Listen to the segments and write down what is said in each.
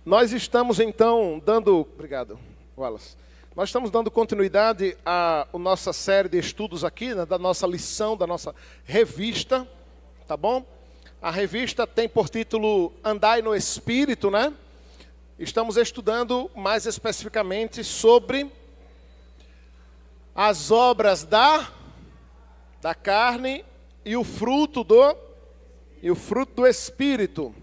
Nós estamos então dando... Obrigado, Wallace. Nós estamos dando continuidade à nossa série de estudos aqui, né, da nossa lição, da nossa revista, tá bom? A revista tem por título Andai no Espírito, né? Estamos estudando mais especificamente sobre as obras da carne e o fruto do Espírito.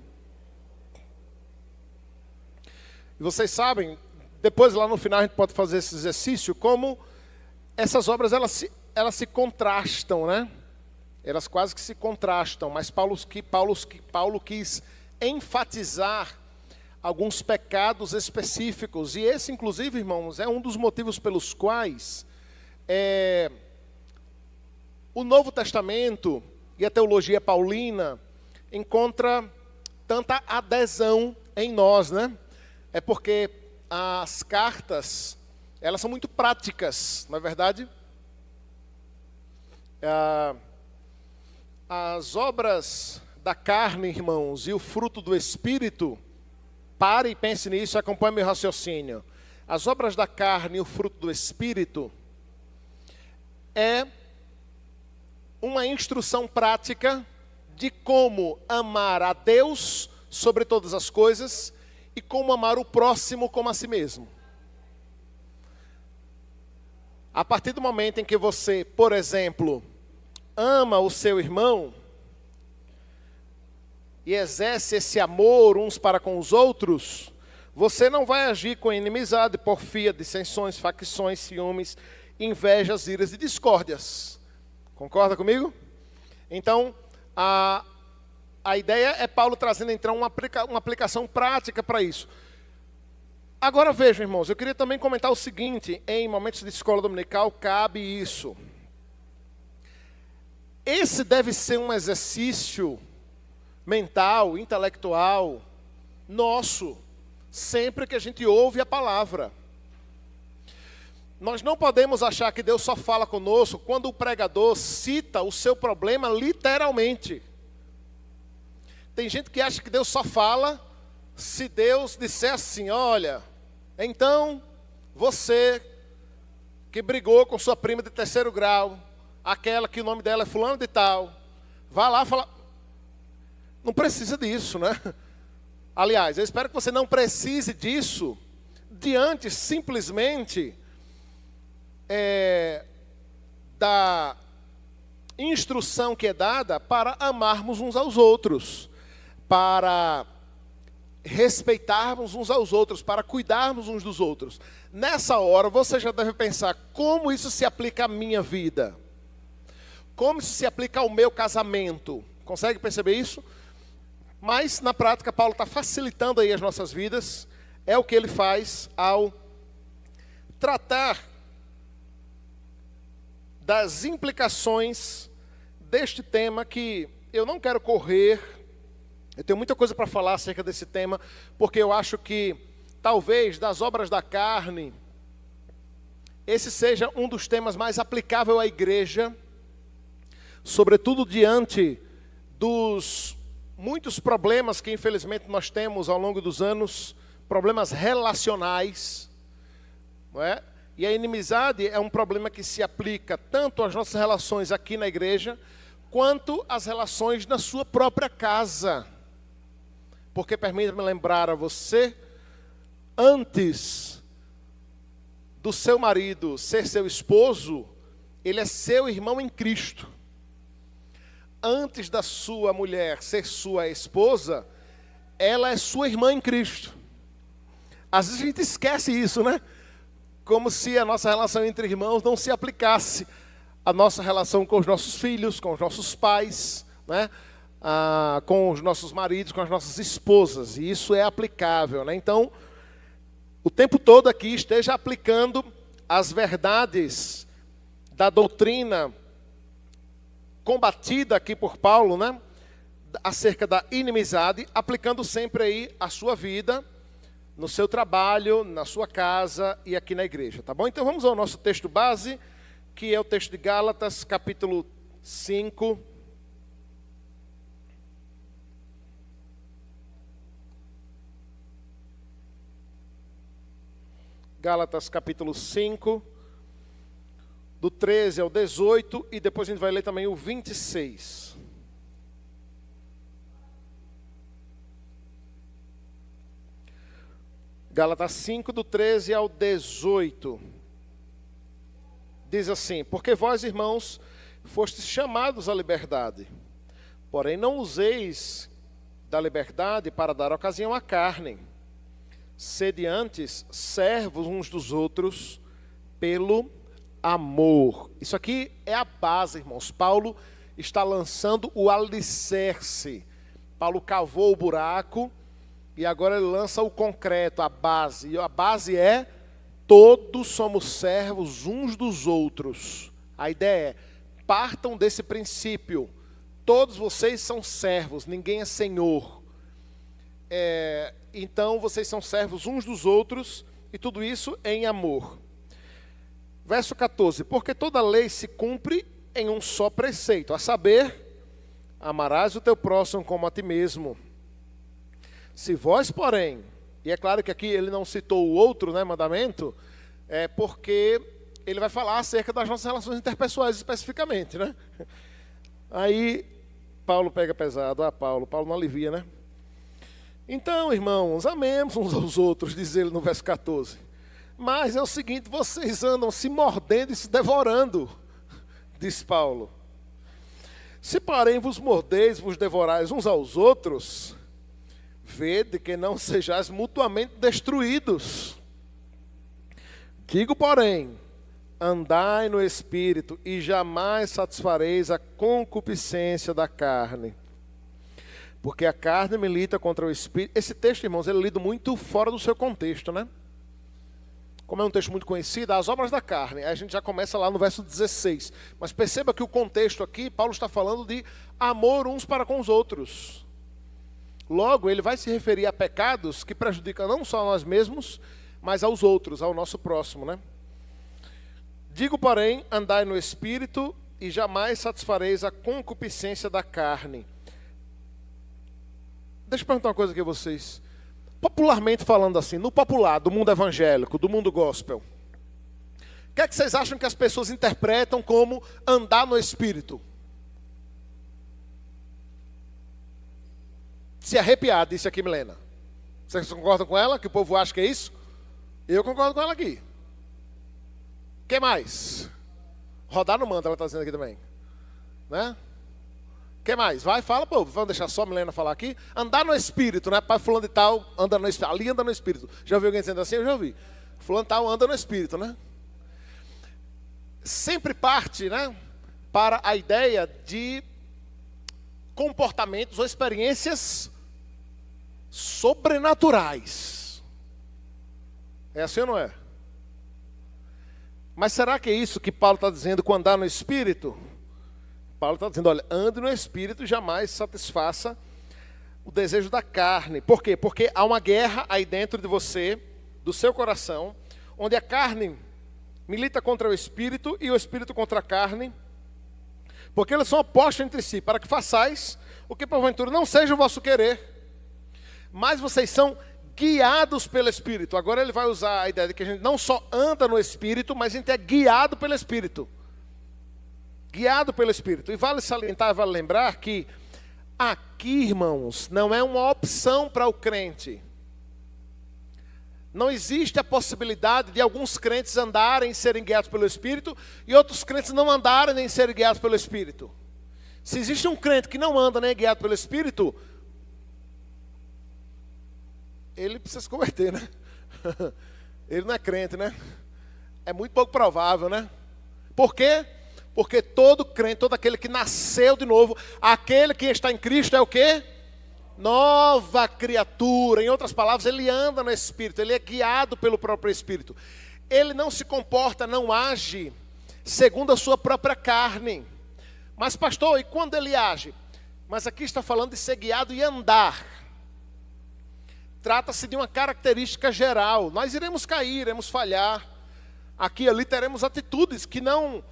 E vocês sabem, depois lá no final a gente pode fazer esse exercício, como essas obras elas se contrastam, né? Elas quase que se contrastam, mas Paulo quis enfatizar alguns pecados específicos. E esse, inclusive, irmãos, é um dos motivos pelos quais o Novo Testamento e a teologia paulina encontra tanta adesão em nós, né? É porque as cartas, elas são muito práticas, não é verdade? As obras da carne, irmãos, e o fruto do Espírito, pare e pense nisso e acompanhe meu raciocínio. As obras da carne e o fruto do Espírito é uma instrução prática de como amar a Deus sobre todas as coisas e como amar o próximo como a si mesmo. A partir do momento em que você, por exemplo, ama o seu irmão e exerce esse amor uns para com os outros, você não vai agir com inimizade, porfia, dissensões, facções, ciúmes, invejas, iras e discórdias. Concorda comigo? Então, a ideia é Paulo trazendo então uma aplicação prática para isso. Agora vejam, irmãos, eu queria também comentar o seguinte: em momentos de escola dominical cabe isso. Esse deve ser um exercício mental, intelectual, nosso, sempre que a gente ouve a palavra. Nós não podemos achar que Deus só fala conosco quando o pregador cita o seu problema literalmente. Tem gente que acha que Deus só fala se Deus disser assim: olha, então você que brigou com sua prima de terceiro grau, aquela que o nome dela é fulano de tal, vá lá falar. Não precisa disso, né? Aliás, eu espero que você não precise disso diante simplesmente da instrução que é dada para amarmos uns aos outros, para respeitarmos uns aos outros, para cuidarmos uns dos outros. Nessa hora você já deve pensar: como isso se aplica à minha vida? Como isso se aplica ao meu casamento? Consegue perceber isso? Mas na prática Paulo está facilitando aí as nossas vidas. É o que ele faz ao tratar das implicações deste tema, que eu não quero correr. Eu tenho muita coisa para falar acerca desse tema, porque eu acho que talvez das obras da carne, esse seja um dos temas mais aplicável à igreja, sobretudo diante dos muitos problemas que infelizmente nós temos ao longo dos anos, problemas relacionais, não é? E a inimizade é um problema que se aplica tanto às nossas relações aqui na igreja, quanto às relações na sua própria casa. Porque, permita-me lembrar a você, antes do seu marido ser seu esposo, ele é seu irmão em Cristo. Antes da sua mulher ser sua esposa, ela é sua irmã em Cristo. Às vezes a gente esquece isso, né? Como se a nossa relação entre irmãos não se aplicasse à nossa relação com os nossos filhos, com os nossos pais, né? Com os nossos maridos, com as nossas esposas. E isso é aplicável, né? Então, o tempo todo aqui esteja aplicando as verdades da doutrina combatida aqui por Paulo, né? Acerca da inimizade, aplicando sempre aí a sua vida, no seu trabalho, na sua casa e aqui na igreja, tá bom? Então vamos ao nosso texto base, que é o texto de Gálatas, capítulo 5. Gálatas capítulo 5, do 13 ao 18, e depois a gente vai ler também o 26. Gálatas 5, do 13 ao 18. Diz assim: porque vós, irmãos, fostes chamados à liberdade, porém não useis da liberdade para dar ocasião à carne. Sede antes servos uns dos outros pelo amor. Isso aqui é a base, irmãos. Paulo está lançando o alicerce. Paulo cavou o buraco e agora ele lança o concreto, a base. E a base é: todos somos servos uns dos outros. A ideia é: partam desse princípio. Todos vocês são servos, ninguém é senhor. Então vocês são servos uns dos outros, e tudo isso em amor. Verso 14: porque toda lei se cumpre em um só preceito, a saber, amarás o teu próximo como a ti mesmo. Se vós, porém, e é claro que aqui ele não citou o outro, né, mandamento, porque ele vai falar acerca das nossas relações interpessoais especificamente, né? Aí Paulo pega pesado. Paulo não alivia, né? Então, irmãos, amemos uns aos outros, diz ele no verso 14. Mas é o seguinte: vocês andam se mordendo e se devorando, diz Paulo. Se porém vos mordeis, vos devorais uns aos outros, vede que não sejais mutuamente destruídos. Digo, porém, andai no Espírito e jamais satisfareis a concupiscência da carne. Porque a carne milita contra o Espírito. Esse texto, irmãos, ele é lido muito fora do seu contexto, né? Como é um texto muito conhecido, as obras da carne. Aí a gente já começa lá no verso 16. Mas perceba que o contexto aqui, Paulo está falando de amor uns para com os outros. Logo, ele vai se referir a pecados que prejudicam não só a nós mesmos, mas aos outros, ao nosso próximo, né? Digo, porém, andai no Espírito e jamais satisfareis a concupiscência da carne. Deixa eu perguntar uma coisa aqui a vocês. Popularmente falando assim, no popular, do mundo evangélico, do mundo gospel, o que é que vocês acham que as pessoas interpretam como andar no Espírito? Se arrepiar, disse aqui Milena. Vocês concordam com ela, que o povo acha que é isso? Eu concordo com ela aqui. O que mais? Rodar no manto, ela está dizendo aqui também. Né? O que mais? Vai, fala, povo. Vamos deixar só a Milena falar aqui. Andar no Espírito, né? Pai fulano de tal, anda no Espírito. Ali anda no Espírito. Já ouviu alguém dizendo assim? Eu já ouvi. Fulano de tal anda no Espírito, né? Sempre parte, né? Para a ideia de comportamentos ou experiências sobrenaturais. É assim ou não é? Mas será que é isso que Paulo está dizendo com andar no Espírito? Paulo está dizendo, olha, ande no Espírito e jamais satisfaça o desejo da carne. Por quê? Porque há uma guerra aí dentro de você, do seu coração, onde a carne milita contra o Espírito e o Espírito contra a carne, porque eles são opostos entre si, para que façais o que porventura não seja o vosso querer, mas vocês são guiados pelo Espírito. Agora ele vai usar a ideia de que a gente não só anda no Espírito, mas a gente é guiado pelo Espírito. Guiado pelo Espírito. E vale salientar, vale lembrar que aqui, irmãos, não é uma opção para o crente. Não existe a possibilidade de alguns crentes andarem e serem guiados pelo Espírito e outros crentes não andarem nem serem guiados pelo Espírito. Se existe um crente que não anda nem é guiado pelo Espírito, ele precisa se converter, né? Ele não é crente, né? É muito pouco provável, né? Por quê? Porque todo crente, todo aquele que nasceu de novo, aquele que está em Cristo é o quê? Nova criatura. Em outras palavras, ele anda no Espírito, ele é guiado pelo próprio Espírito. Ele não se comporta, não age segundo a sua própria carne. Mas pastor, e quando ele age? Mas aqui está falando de ser guiado e andar. Trata-se de uma característica geral. Nós iremos cair, iremos falhar. Aqui e ali teremos atitudes que não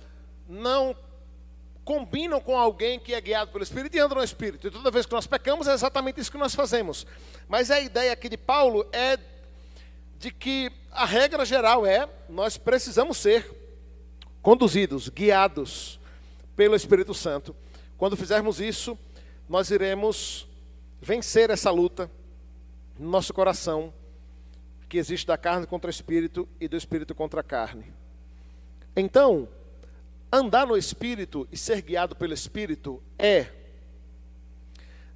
combinam com alguém que é guiado pelo Espírito e anda no Espírito. E toda vez que nós pecamos é exatamente isso que nós fazemos. Mas a ideia aqui de Paulo é de que a regra geral é, nós precisamos ser conduzidos, guiados pelo Espírito Santo. Quando fizermos isso, nós iremos vencer essa luta no nosso coração, que existe da carne contra o Espírito e do Espírito contra a carne. Então, andar no Espírito e ser guiado pelo Espírito é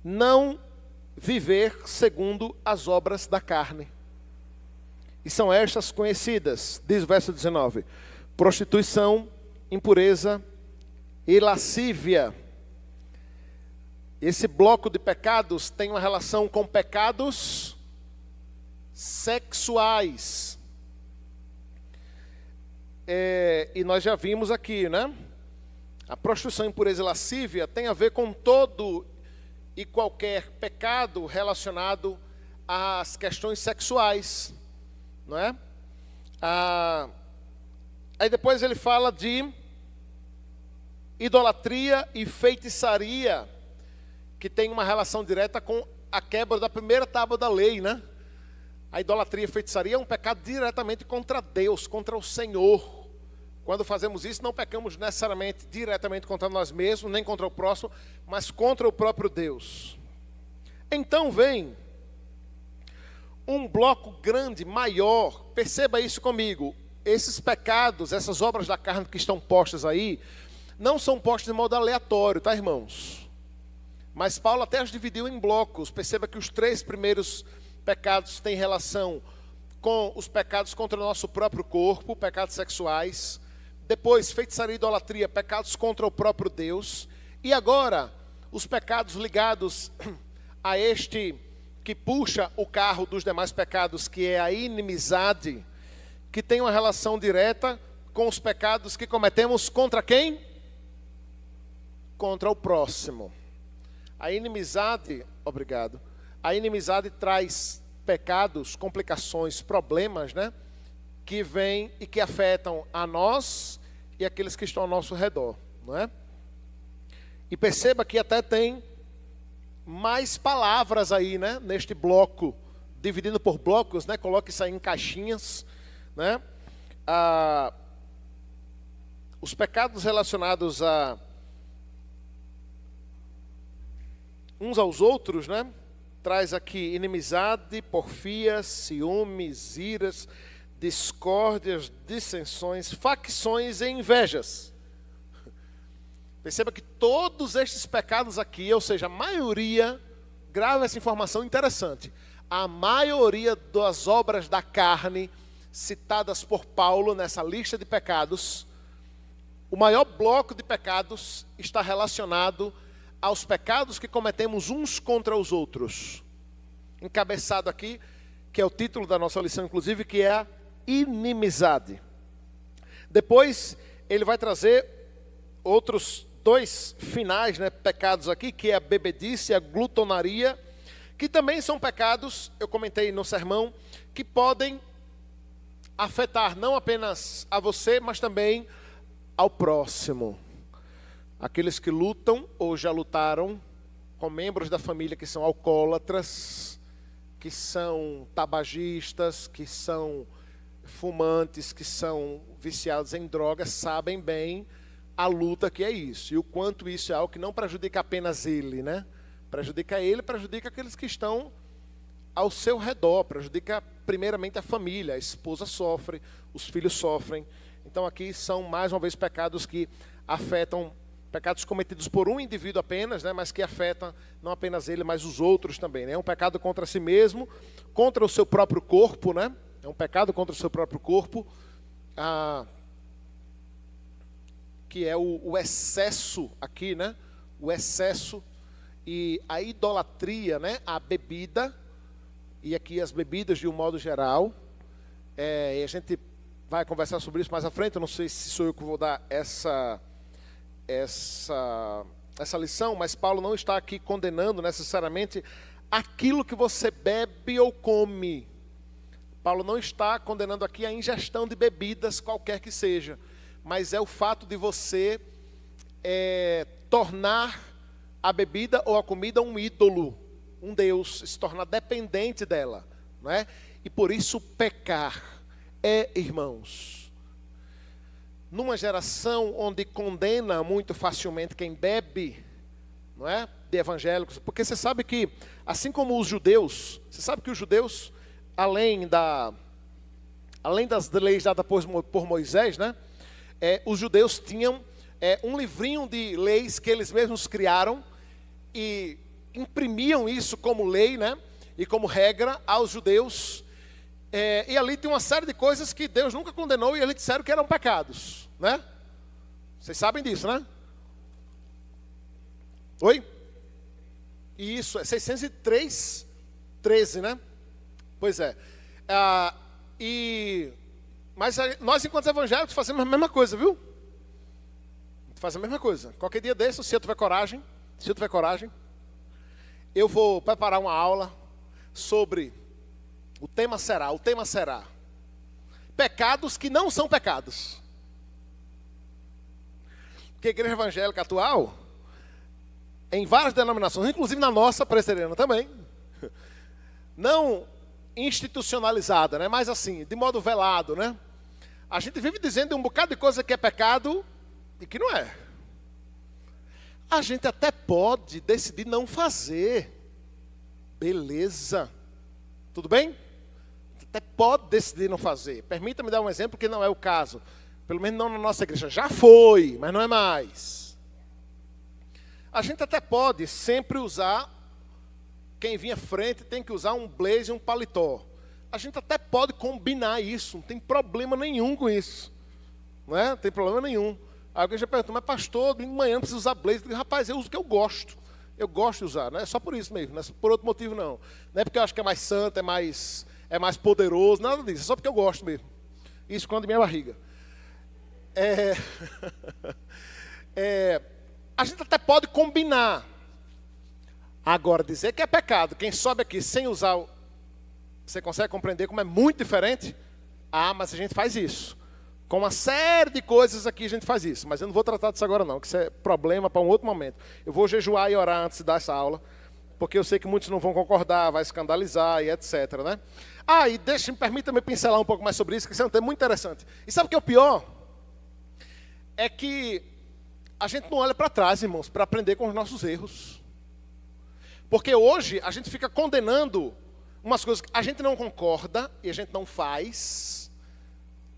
não viver segundo as obras da carne. E são estas conhecidas, diz o verso 19: prostituição, impureza e lascívia. Esse bloco de pecados tem uma relação com pecados sexuais. E nós já vimos aqui, né? A prostituição, impureza e lascívia tem a ver com todo e qualquer pecado relacionado às questões sexuais, não é? Aí depois ele fala de idolatria e feitiçaria, que tem uma relação direta com a quebra da primeira tábua da lei, né? A idolatria e feitiçaria é um pecado diretamente contra Deus, contra o Senhor. Quando fazemos isso, não pecamos necessariamente diretamente contra nós mesmos, nem contra o próximo, mas contra o próprio Deus. Então vem um bloco grande, maior, perceba isso comigo. Esses pecados, essas obras da carne que estão postas aí, não são postas de modo aleatório, tá, irmãos? Mas Paulo até as dividiu em blocos. Perceba que os 3 primeiros pecados têm relação com os pecados contra o nosso próprio corpo, pecados sexuais. Depois, feitiçaria e idolatria, pecados contra o próprio Deus. E agora, os pecados ligados a este que puxa o carro dos demais pecados, que é a inimizade, que tem uma relação direta com os pecados que cometemos contra quem? Contra o próximo. A inimizade, obrigado. A inimizade traz pecados, complicações, problemas, né? Que vêm e que afetam a nós e aqueles que estão ao nosso redor, não é? E perceba que até tem mais palavras aí, né? Neste bloco, dividindo por blocos, né? Coloque isso aí em caixinhas, né? Os pecados relacionados a uns aos outros, né? Traz aqui inimizade, porfias, ciúmes, iras, discórdias, dissensões, facções e invejas. Perceba que todos estes pecados aqui, ou seja, a maioria, grava essa informação interessante, a maioria das obras da carne citadas por Paulo nessa lista de pecados, o maior bloco de pecados está relacionado aos pecados que cometemos uns contra os outros. Encabeçado aqui, que é o título da nossa lição, inclusive, que é a inimizade. Depois, ele vai trazer outros 2 finais, né, pecados aqui, que é a bebedice e a glutonaria, que também são pecados, eu comentei no sermão, que podem afetar não apenas a você, mas também ao próximo. Aqueles que lutam ou já lutaram com membros da família que são alcoólatras, que são tabagistas, que são fumantes, que são viciados em drogas, sabem bem a luta que é isso. E o quanto isso é algo que não prejudica apenas ele, né? Prejudica ele, prejudica aqueles que estão ao seu redor, prejudica primeiramente a família, a esposa sofre, os filhos sofrem. Então aqui são mais uma vez pecados que afetam, pecados cometidos por um indivíduo apenas, né, mas que afetam não apenas ele, mas os outros também. Né? É um pecado contra si mesmo, contra o seu próprio corpo, né? É um pecado contra o seu próprio corpo, que é o excesso aqui, né? O excesso e a idolatria, né? A bebida, e aqui as bebidas de um modo geral. E a gente vai conversar sobre isso mais à frente. Eu não sei se sou eu que vou dar essa lição, mas Paulo não está aqui condenando necessariamente aquilo que você bebe ou come. Paulo não está condenando aqui a ingestão de bebidas, qualquer que seja, mas é o fato de você tornar a bebida ou a comida um ídolo, um Deus, se tornar dependente dela, não é? E por isso pecar irmãos, numa geração onde condena muito facilmente quem bebe, não é? De evangélicos, porque você sabe que, assim como os judeus, você sabe que os judeus, além das leis dadas por Moisés, né? Os judeus tinham um livrinho de leis que eles mesmos criaram e imprimiam isso como lei, né? E como regra aos judeus. E ali tem uma série de coisas que Deus nunca condenou e eles disseram que eram pecados, né? Vocês sabem disso, né? Oi? Isso, é 603:13, né? Pois é. Mas nós, enquanto evangélicos, fazemos a mesma coisa, viu? Faz a mesma coisa. Qualquer dia desse, se eu tiver coragem, eu vou preparar uma aula sobre o tema será pecados que não são pecados. Porque a igreja evangélica atual, em várias denominações, inclusive na nossa presbiteriana também, não institucionalizada, né? Mas assim, de modo velado, né? A gente vive dizendo um bocado de coisa que é pecado e que não é. A gente até pode decidir não fazer. Beleza. Tudo bem? Até pode decidir não fazer. Permita-me dar um exemplo que não é o caso. Pelo menos não na nossa igreja. Já foi, mas não é mais. A gente até pode sempre usar, quem vinha à frente tem que usar um blazer e um paletó. A gente até pode combinar isso, não tem problema nenhum com isso. Não é? Não tem problema nenhum. Aí alguém já perguntou, mas pastor, de manhã não precisa usar blazer. Eu digo, rapaz, eu uso o que eu gosto. Eu gosto de usar, não é só por isso mesmo, não é por outro motivo não. Não é porque eu acho que é mais santo, é mais poderoso, nada disso, é só porque eu gosto mesmo. Isso esconde minha barriga. A gente até pode combinar. Agora, dizer que é pecado, quem sobe aqui sem usar, você consegue compreender como é muito diferente? Mas a gente faz isso. Com uma série de coisas aqui a gente faz isso. Mas eu não vou tratar disso agora não, que isso é problema para um outro momento. Eu vou jejuar e orar antes de dar essa aula, porque eu sei que muitos não vão concordar, vai escandalizar e etc, né? E permita-me pincelar um pouco mais sobre isso, que isso é um tema muito interessante. E sabe o que é o pior? É que a gente não olha para trás, irmãos, para aprender com os nossos erros. Porque hoje a gente fica condenando umas coisas que a gente não concorda e a gente não faz.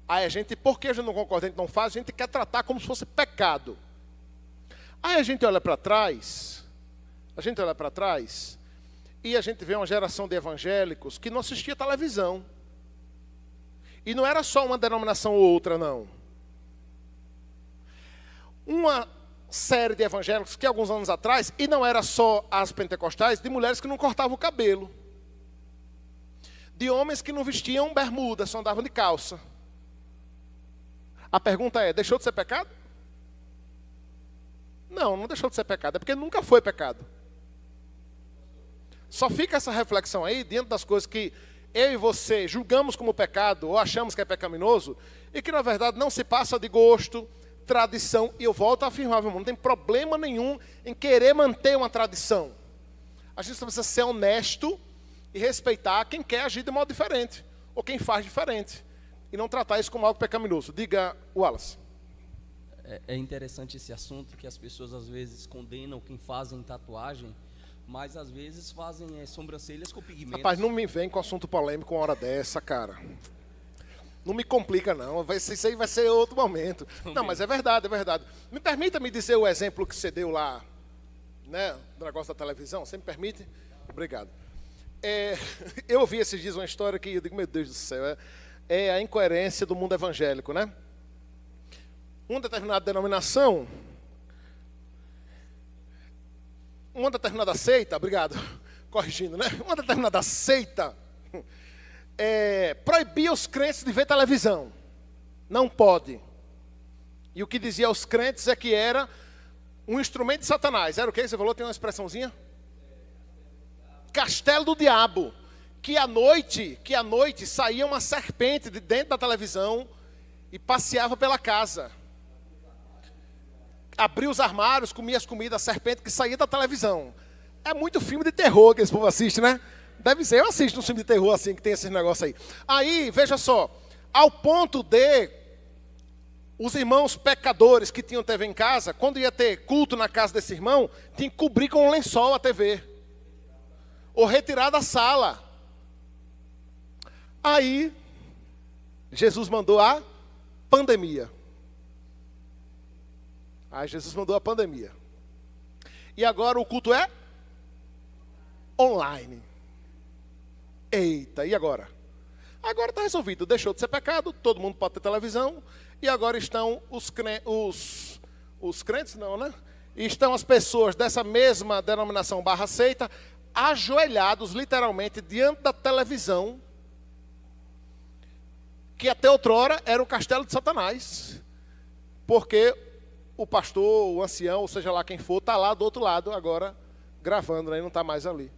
Aí a gente, porque a gente não concorda, a gente não faz, a gente quer tratar como se fosse pecado. Aí a gente olha para trás, e a gente vê uma geração de evangélicos que não assistia televisão. E não era só uma denominação ou outra, não. Uma série de evangélicos que alguns anos atrás, e não era só as pentecostais, de mulheres que não cortavam o cabelo. De homens que não vestiam bermuda, só andavam de calça. A pergunta é, deixou de ser pecado? Não, não deixou de ser pecado, é porque nunca foi pecado. Só fica essa reflexão aí, diante das coisas que eu e você julgamos como pecado, ou achamos que é pecaminoso, e que na verdade não se passa de gosto, tradição, e eu volto a afirmar, meu irmão, não tem problema nenhum em querer manter uma tradição. A gente precisa ser honesto e respeitar quem quer agir de modo diferente, ou quem faz diferente. E não tratar isso como algo pecaminoso. Diga, Wallace. É interessante esse assunto, que as pessoas às vezes condenam quem fazem tatuagem, mas às vezes fazem sobrancelhas com pigmentos. Rapaz, não me vem com assunto polêmico uma hora dessa, cara. Não me complica, não. Isso aí vai ser outro momento. Não, mas é verdade, é verdade. Me permita me dizer o exemplo que você deu lá, né, do negócio da televisão. Você me permite? Obrigado. Eu ouvi esses dias uma história que eu digo, meu Deus do céu, é a incoerência do mundo evangélico, né? Uma determinada denominação, uma determinada seita, obrigado, corrigindo, né? Uma determinada seita proibia os crentes de ver televisão. Não pode. E o que dizia aos crentes é que era um instrumento de Satanás. Era o que você falou? Tem uma expressãozinha? Castelo do diabo. Que à noite saía uma serpente de dentro da televisão e passeava pela casa. Abria os armários, comia as comidas, a serpente que saía da televisão. É muito filme de terror que esse povo assiste, né? Deve ser, eu assisto um filme de terror assim, que tem esses negócios aí. Aí, veja só, ao ponto de os irmãos pecadores que tinham TV em casa, quando ia ter culto na casa desse irmão, tinha que cobrir com um lençol a TV. Ou retirar da sala. Aí, Jesus mandou a pandemia. E agora o culto é online. Eita, e agora? Agora está resolvido, deixou de ser pecado, todo mundo pode ter televisão, e agora estão os crentes não, né? E estão as pessoas dessa mesma denominação barra seita, ajoelhados literalmente diante da televisão, que até outrora era o castelo de Satanás, porque o pastor, o ancião, ou seja lá quem for, está lá do outro lado agora gravando, né? E não está mais ali.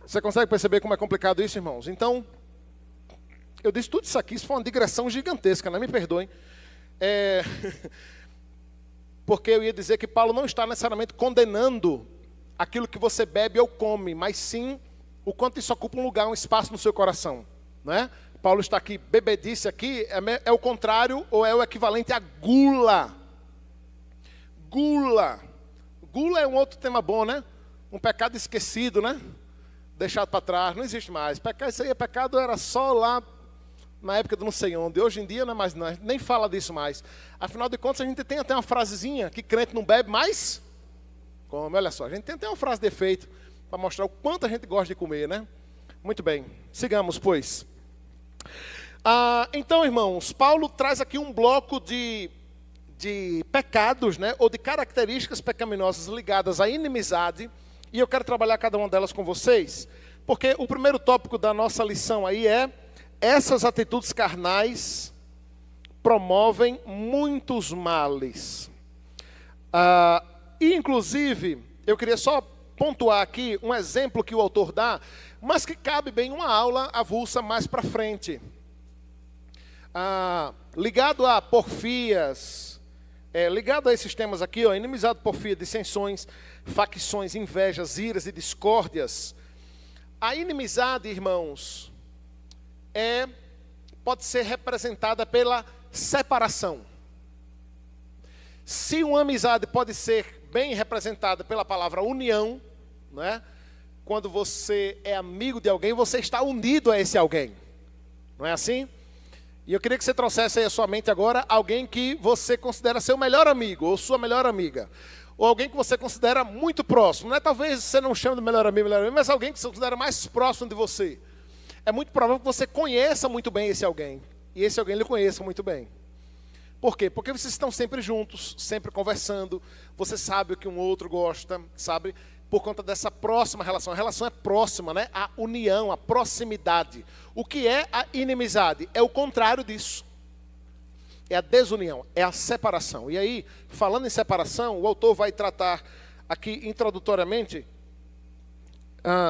Você consegue perceber como é complicado isso, irmãos? Então, eu disse tudo isso aqui, isso foi uma digressão gigantesca, não me perdoem. Porque eu ia dizer que Paulo não está necessariamente condenando aquilo que você bebe ou come, mas sim o quanto isso ocupa um lugar, um espaço no seu coração, né? Paulo está aqui, bebedice aqui, é o contrário ou é o equivalente a gula. Gula é um outro tema bom, né? Um pecado esquecido, né? Deixado para trás, não existe mais. Isso aí, pecado era só lá na época do não sei onde. Hoje em dia não é mais, não, nem fala disso mais. Afinal de contas, a gente tem até uma frasezinha que crente não bebe mais come. Olha só, a gente tem até uma frase de efeito para mostrar o quanto a gente gosta de comer, né? Muito bem, sigamos, pois. Então, irmãos, Paulo traz aqui um bloco de pecados, né? Ou de características pecaminosas ligadas à inimizade. E eu quero trabalhar cada uma delas com vocês, porque o primeiro tópico da nossa lição aí é: essas atitudes carnais promovem muitos males. E inclusive, eu queria só pontuar aqui um exemplo que o autor dá, mas que cabe bem uma aula avulsa mais para frente. Ligado a porfias, ligado a esses temas aqui, ó, inimizade, porfia, dissensões, facções, invejas, iras e discórdias. A inimizade, irmãos, pode ser representada pela separação. Se uma amizade pode ser bem representada pela palavra união, né? Quando você é amigo de alguém, você está unido a esse alguém. Não é assim? E eu queria que você trouxesse aí à sua mente agora alguém que você considera seu melhor amigo ou sua melhor amiga. Ou alguém que você considera muito próximo. Não é, talvez você não chame de melhor amigo, mas alguém que você considera mais próximo de você. É muito provável que você conheça muito bem esse alguém. E esse alguém lhe conheça muito bem. Por quê? Porque vocês estão sempre juntos, sempre conversando. Você sabe o que um outro gosta, sabe? Por conta dessa próxima relação. A relação é próxima, né? A união, a proximidade. O que é a inimizade? É o contrário disso. É a desunião, é a separação. E aí, falando em separação, o autor vai tratar aqui introdutoriamente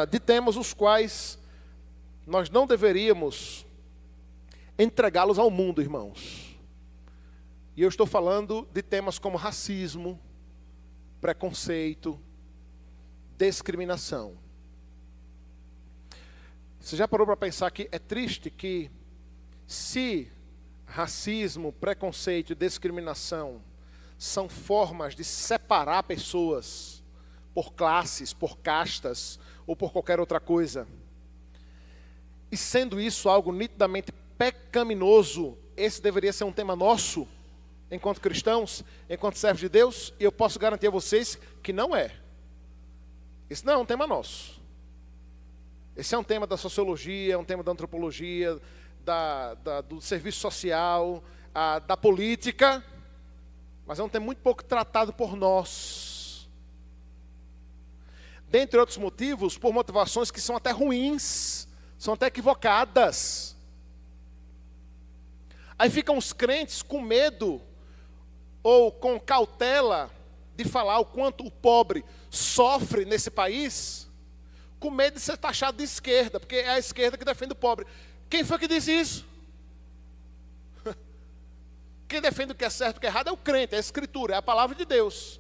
de temas os quais nós não deveríamos entregá-los ao mundo, irmãos. E eu estou falando de temas como racismo, preconceito, discriminação. Você já parou para pensar que é triste que se racismo, preconceito e discriminação são formas de separar pessoas por classes, por castas ou por qualquer outra coisa, e sendo isso algo nitidamente pecaminoso, esse deveria ser um tema nosso, enquanto cristãos, enquanto servos de Deus, e eu posso garantir a vocês que não é. Esse não é um tema nosso. Esse é um tema da sociologia, é um tema da antropologia, do serviço social, da política, mas é um tema muito pouco tratado por nós. Dentre outros motivos, por motivações que são até ruins, são até equivocadas. Aí ficam os crentes com medo ou com cautela de falar o quanto o pobre sofre nesse país, com medo de ser taxado de esquerda, porque é a esquerda que defende o pobre. Quem foi que disse isso? Quem defende o que é certo e o que é errado é o crente, é a Escritura, é a palavra de Deus.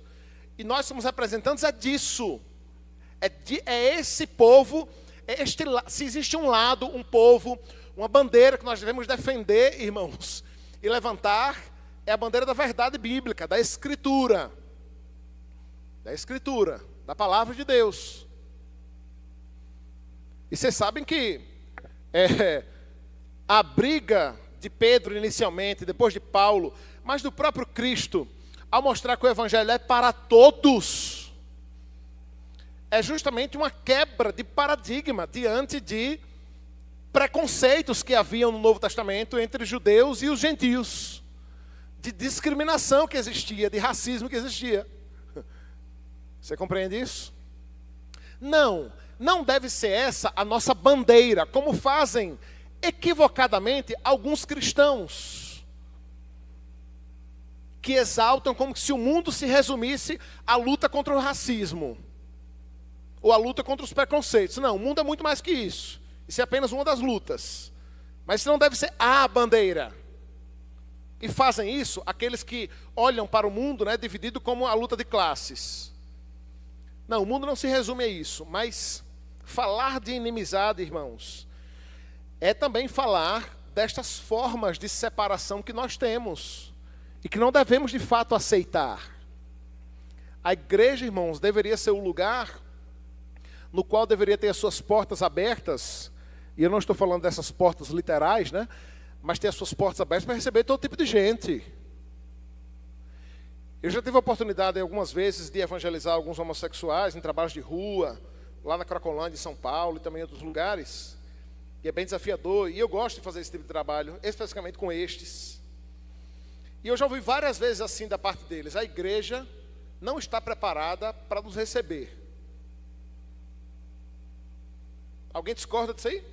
E nós somos representantes disso. É esse povo, Se existe um lado, um povo, uma bandeira que nós devemos defender, irmãos, e levantar, é a bandeira da verdade bíblica, da Escritura. Da Escritura, da Palavra de Deus. E vocês sabem que a briga de Pedro inicialmente, depois de Paulo, mas do próprio Cristo, ao mostrar que o Evangelho é para todos, é justamente uma quebra de paradigma diante de preconceitos que haviam no Novo Testamento entre os judeus e os gentios, de discriminação que existia, de racismo que existia. Você compreende isso? Não deve ser essa a nossa bandeira, como fazem equivocadamente alguns cristãos, que exaltam como se o mundo se resumisse à luta contra o racismo, ou à luta contra os preconceitos. Não, o mundo é muito mais que isso. Isso é apenas uma das lutas. Mas isso não deve ser a bandeira. E fazem isso aqueles que olham para o mundo, né, dividido como a luta de classes. Não, o mundo não se resume a isso, mas falar de inimizade, irmãos, é também falar destas formas de separação que nós temos e que não devemos de fato aceitar. A igreja, irmãos, deveria ser o lugar no qual deveria ter as suas portas abertas, e eu não estou falando dessas portas literais, né? Mas ter as suas portas abertas para receber todo tipo de gente. Eu já tive a oportunidade algumas vezes de evangelizar alguns homossexuais em trabalhos de rua, lá na Cracolândia, em São Paulo e também em outros lugares. E é bem desafiador, e eu gosto de fazer esse tipo de trabalho, especificamente com estes. E eu já ouvi várias vezes assim da parte deles: a igreja não está preparada para nos receber. Alguém discorda disso aí?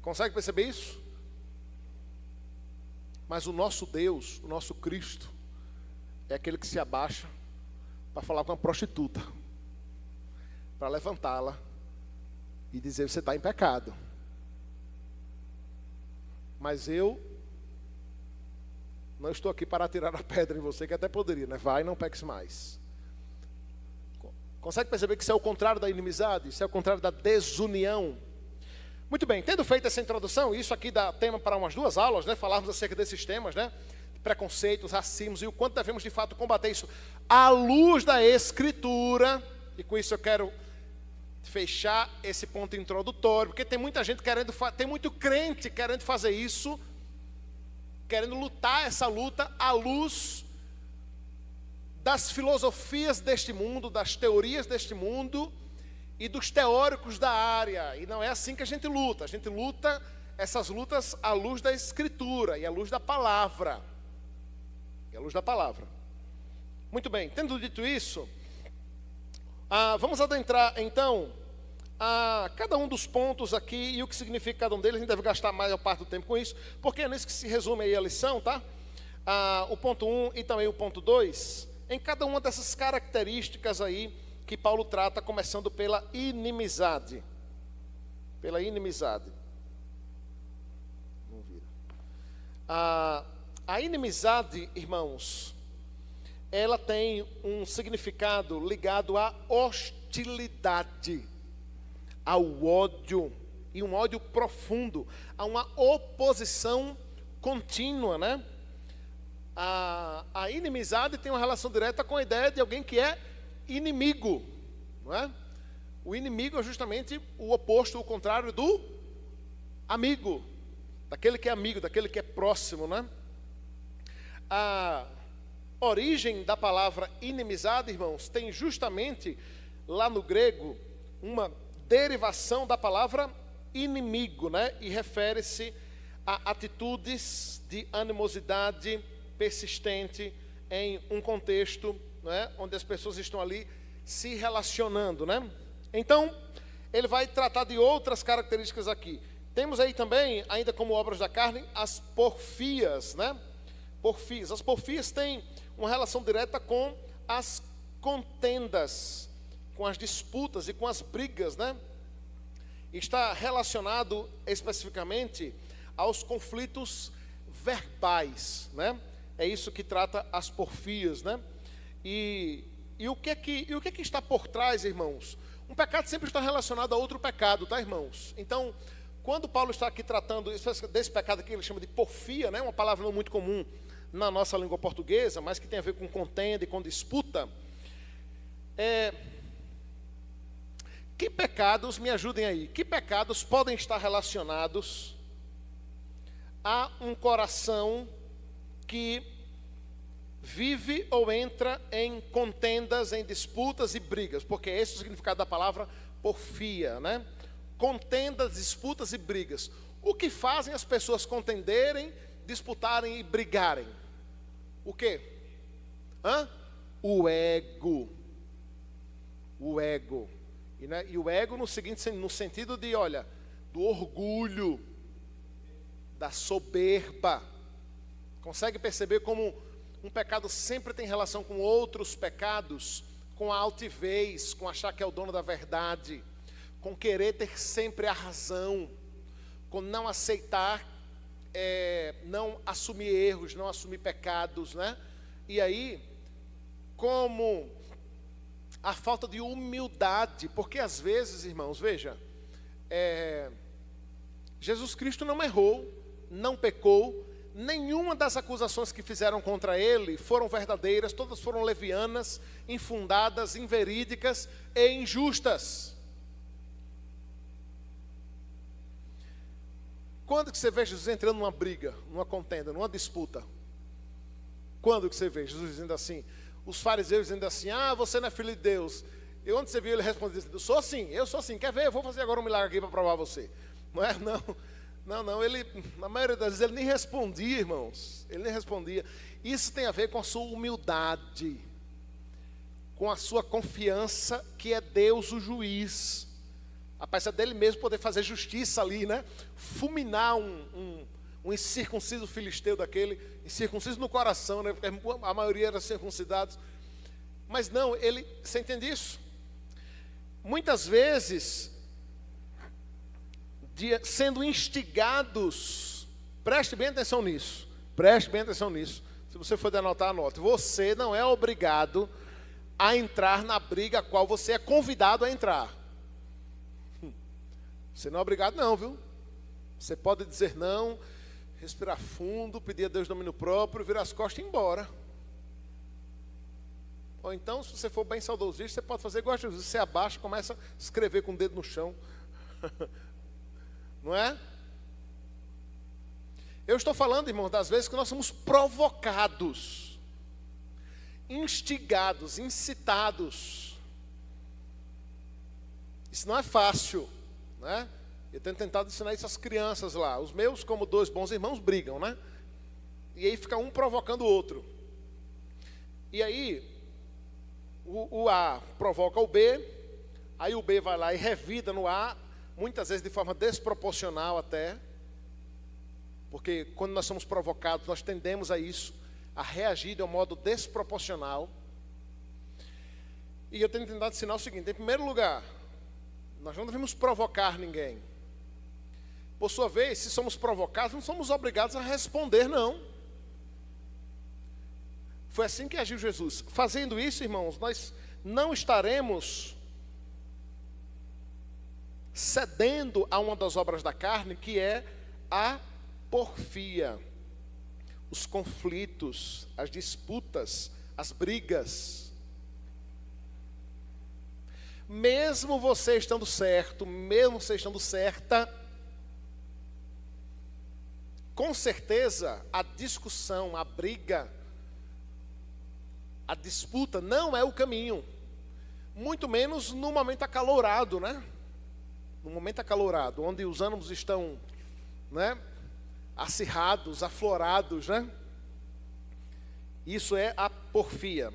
Consegue perceber isso? Mas o nosso Deus, o nosso Cristo, é aquele que se abaixa para falar com uma prostituta, para levantá-la e dizer: você está em pecado. Mas eu não estou aqui para atirar a pedra em você, que até poderia, né? Vai, não peques mais. Consegue perceber que isso é o contrário da inimizade? Isso é o contrário da desunião? Muito bem, tendo feito essa introdução, isso aqui dá tema para umas 2 aulas, né? Falarmos acerca desses temas, né? Preconceitos, racismos e o quanto devemos de fato combater isso à luz da Escritura. E com isso eu quero fechar esse ponto introdutório, porque tem muita gente tem muito crente querendo fazer isso, querendo lutar essa luta à luz das filosofias deste mundo, das teorias deste mundo e dos teóricos da área. E não é assim que a gente luta essas lutas à luz da Escritura e à luz da palavra. Muito bem, tendo dito isso, vamos adentrar então a cada um dos pontos aqui e o que significa cada um deles. A gente deve gastar a maior parte do tempo com isso, porque é nisso que se resume aí a lição, tá? O ponto 1 e também o ponto 2, em cada uma dessas características aí que Paulo trata, começando pela inimizade. Pela inimizade. Não vira. A inimizade, irmãos, ela tem um significado ligado à hostilidade, ao ódio, e um ódio profundo, a uma oposição contínua, né? A inimizade tem uma relação direta com a ideia de alguém que é inimigo, não é? O inimigo é justamente o oposto, o contrário do amigo, daquele que é amigo, daquele que é próximo, né? A origem da palavra inimizade, irmãos, tem justamente lá no grego uma derivação da palavra inimigo, né? E refere-se a atitudes de animosidade persistente em um contexto, né, onde as pessoas estão ali se relacionando, né? Então, ele vai tratar de outras características aqui. Temos aí também, ainda como obras da carne, as porfias, né? Porfias. As porfias têm uma relação direta com as contendas, com as disputas e com as brigas, né? Está relacionado especificamente aos conflitos verbais, né? É isso que trata as porfias, né? E E o que é que está por trás, irmãos? Um pecado sempre está relacionado a outro pecado, tá, irmãos? Então, quando Paulo está aqui tratando desse pecado aqui, ele chama de porfia, né? Uma palavra não muito comum na nossa língua portuguesa, mas que tem a ver com contenda e com disputa. Que pecados, me ajudem aí, que pecados podem estar relacionados a um coração que vive ou entra em contendas, em disputas e brigas? Porque esse é o significado da palavra porfia, né? Contendas, disputas e brigas. O que fazem as pessoas contenderem, disputarem e brigarem? O quê? O ego. O ego. E o ego no sentido de, olha, do orgulho, da soberba. Consegue perceber como um pecado sempre tem relação com outros pecados? Com a altivez, com achar que é o dono da verdade, com querer ter sempre a razão, com não aceitar, não assumir erros, não assumir pecados, né? E aí, como a falta de humildade, porque às vezes, irmãos, veja, Jesus Cristo não errou, não pecou, nenhuma das acusações que fizeram contra ele foram verdadeiras, todas foram levianas, infundadas, inverídicas e injustas. Quando que você vê Jesus entrando numa briga, numa contenda, numa disputa? Quando que você vê Jesus dizendo assim, os fariseus dizendo assim, você não é filho de Deus? E onde você viu ele responder assim, eu sou assim, quer ver? Eu vou fazer agora um milagre aqui para provar você. Não é? Não, ele, na maioria das vezes, ele nem respondia, irmãos. Ele nem respondia. Isso tem a ver com a sua humildade, com a sua confiança que é Deus o juiz. Apesar dele mesmo poder fazer justiça ali, né? Fulminar um incircunciso filisteu daquele, incircunciso no coração, né? Porque a maioria era circuncidados. Mas não, você entende isso? Muitas vezes, sendo instigados, preste bem atenção nisso, se você for anotar, anote, você não é obrigado a entrar na briga a qual você é convidado a entrar. Você não é obrigado não, viu? Você pode dizer não, respirar fundo, pedir a Deus domínio próprio, virar as costas e ir embora. Ou então, se você for bem saudosista, você pode fazer igual a Jesus, você abaixa e começa a escrever com o dedo no chão. Não é? Eu estou falando, irmãos, das vezes que nós somos provocados, instigados, incitados. Isso não é fácil, né? Eu tenho tentado ensinar isso às crianças lá. Os meus, como dois bons irmãos, brigam, né? E aí fica um provocando o outro. E aí, o A provoca o B, aí o B vai lá e revida no A, muitas vezes de forma desproporcional até, porque quando nós somos provocados, nós tendemos a isso, a reagir de um modo desproporcional. E eu tenho tentado ensinar o seguinte: em primeiro lugar, nós não devemos provocar ninguém. Por sua vez, se somos provocados, não somos obrigados a responder, não. Foi assim que agiu Jesus. Fazendo isso, irmãos, nós não estaremos cedendo a uma das obras da carne, que é a porfia, os conflitos, as disputas, as brigas. Mesmo você estando certo, mesmo você estando certa, com certeza a discussão, a briga, a disputa não é o caminho. Muito menos no momento acalorado, né? No momento acalorado, onde os ânimos estão, né, acirrados, aflorados, né? Isso é a porfia.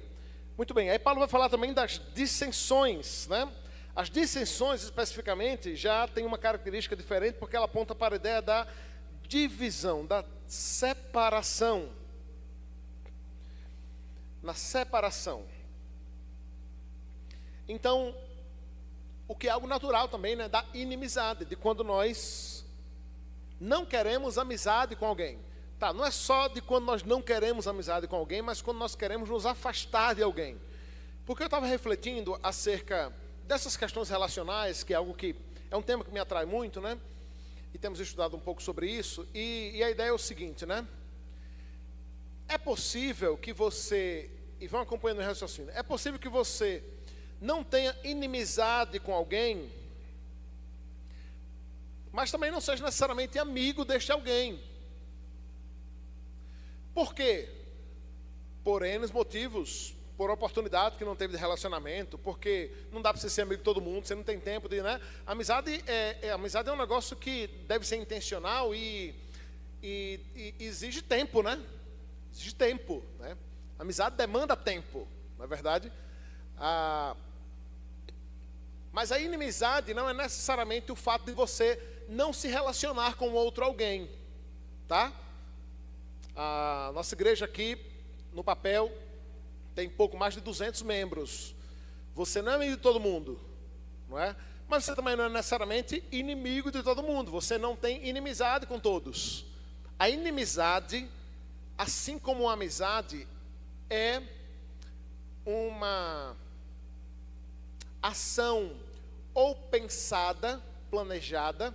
Muito bem, aí Paulo vai falar também das dissensões, né? As dissensões, especificamente, já tem uma característica diferente, porque ela aponta para a ideia da divisão, da separação. Na separação. Então, o que é algo natural também, né? Da inimizade, de quando nós não queremos amizade com alguém. Tá, não é só de quando nós não queremos amizade com alguém, mas quando nós queremos nos afastar de alguém. Porque eu estava refletindo acerca dessas questões relacionais, que é algo que é um tema que me atrai muito, né? E temos estudado um pouco sobre isso. E a ideia é o seguinte, né? É possível que você, e vão acompanhando o raciocínio, é possível que você não tenha inimizade com alguém, mas também não seja necessariamente amigo deste alguém. Por quê? Por N motivos, por oportunidade que não teve de relacionamento, porque não dá para você ser amigo de todo mundo, você não tem tempo de, né? Amizade é um negócio que deve ser intencional e exige tempo, né? Exige tempo, né? Amizade demanda tempo, não é verdade? Mas a inimizade não é necessariamente o fato de você não se relacionar com outro alguém, tá? A nossa igreja aqui, no papel, tem pouco mais de 200 membros. Você não é amigo de todo mundo, não é? Mas você também não é necessariamente inimigo de todo mundo. Você não tem inimizade com todos. A inimizade, assim como a amizade, é uma ação ou pensada, planejada,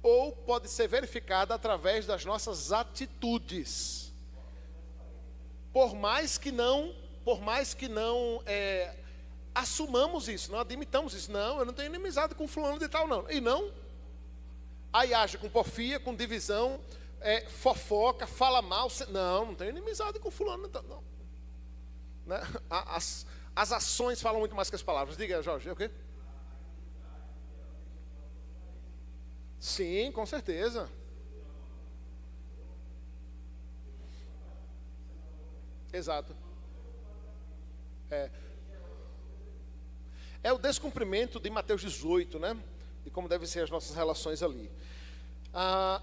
ou pode ser verificada através das nossas atitudes. Por mais que não assumamos isso, não admitamos isso. Não, eu não tenho inimizade com fulano de tal, não. E não. Aí age com porfia, com divisão, fofoca, fala mal. Não tenho inimizade com fulano de tal, não. Né? As ações falam muito mais que as palavras. Diga, Jorge, é o quê? Sim, com certeza. Exato. É o descumprimento de Mateus 18, né? De como devem ser as nossas relações ali.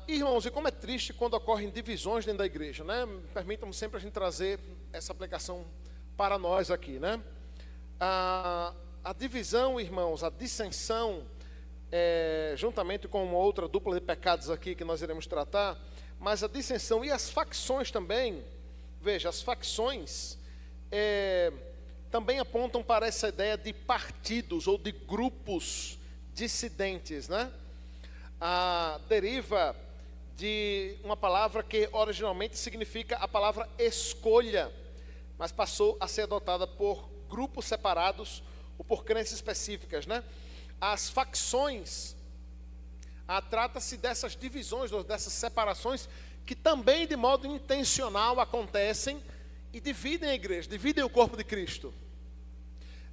Irmãos, e como é triste quando ocorrem divisões dentro da igreja, né? Permitam-me sempre a gente trazer essa aplicação para nós aqui, né? A divisão, irmãos, a dissensão, juntamente com uma outra dupla de pecados aqui que nós iremos tratar, mas a dissensão e as facções também, veja, as facções também apontam para essa ideia de partidos ou de grupos dissidentes, né? Deriva de uma palavra que originalmente significa a palavra escolha, mas passou a ser adotada por grupos separados ou por crenças específicas, né? As facções, trata-se dessas divisões, dessas separações, que também de modo intencional acontecem e dividem a igreja, dividem o corpo de Cristo.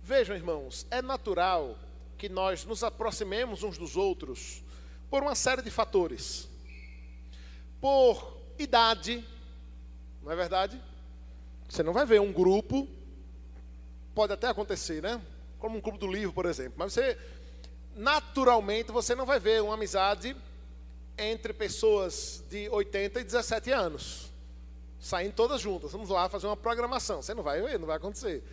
Vejam, irmãos, é natural que nós nos aproximemos uns dos outros por uma série de fatores. Por idade, não é verdade? Você não vai ver um grupo, pode até acontecer, né? Como um clube do livro, por exemplo, mas naturalmente você não vai ver uma amizade entre pessoas de 80 e 17 anos, saindo todas juntas, vamos lá fazer uma programação. Você não vai ver, não vai acontecer.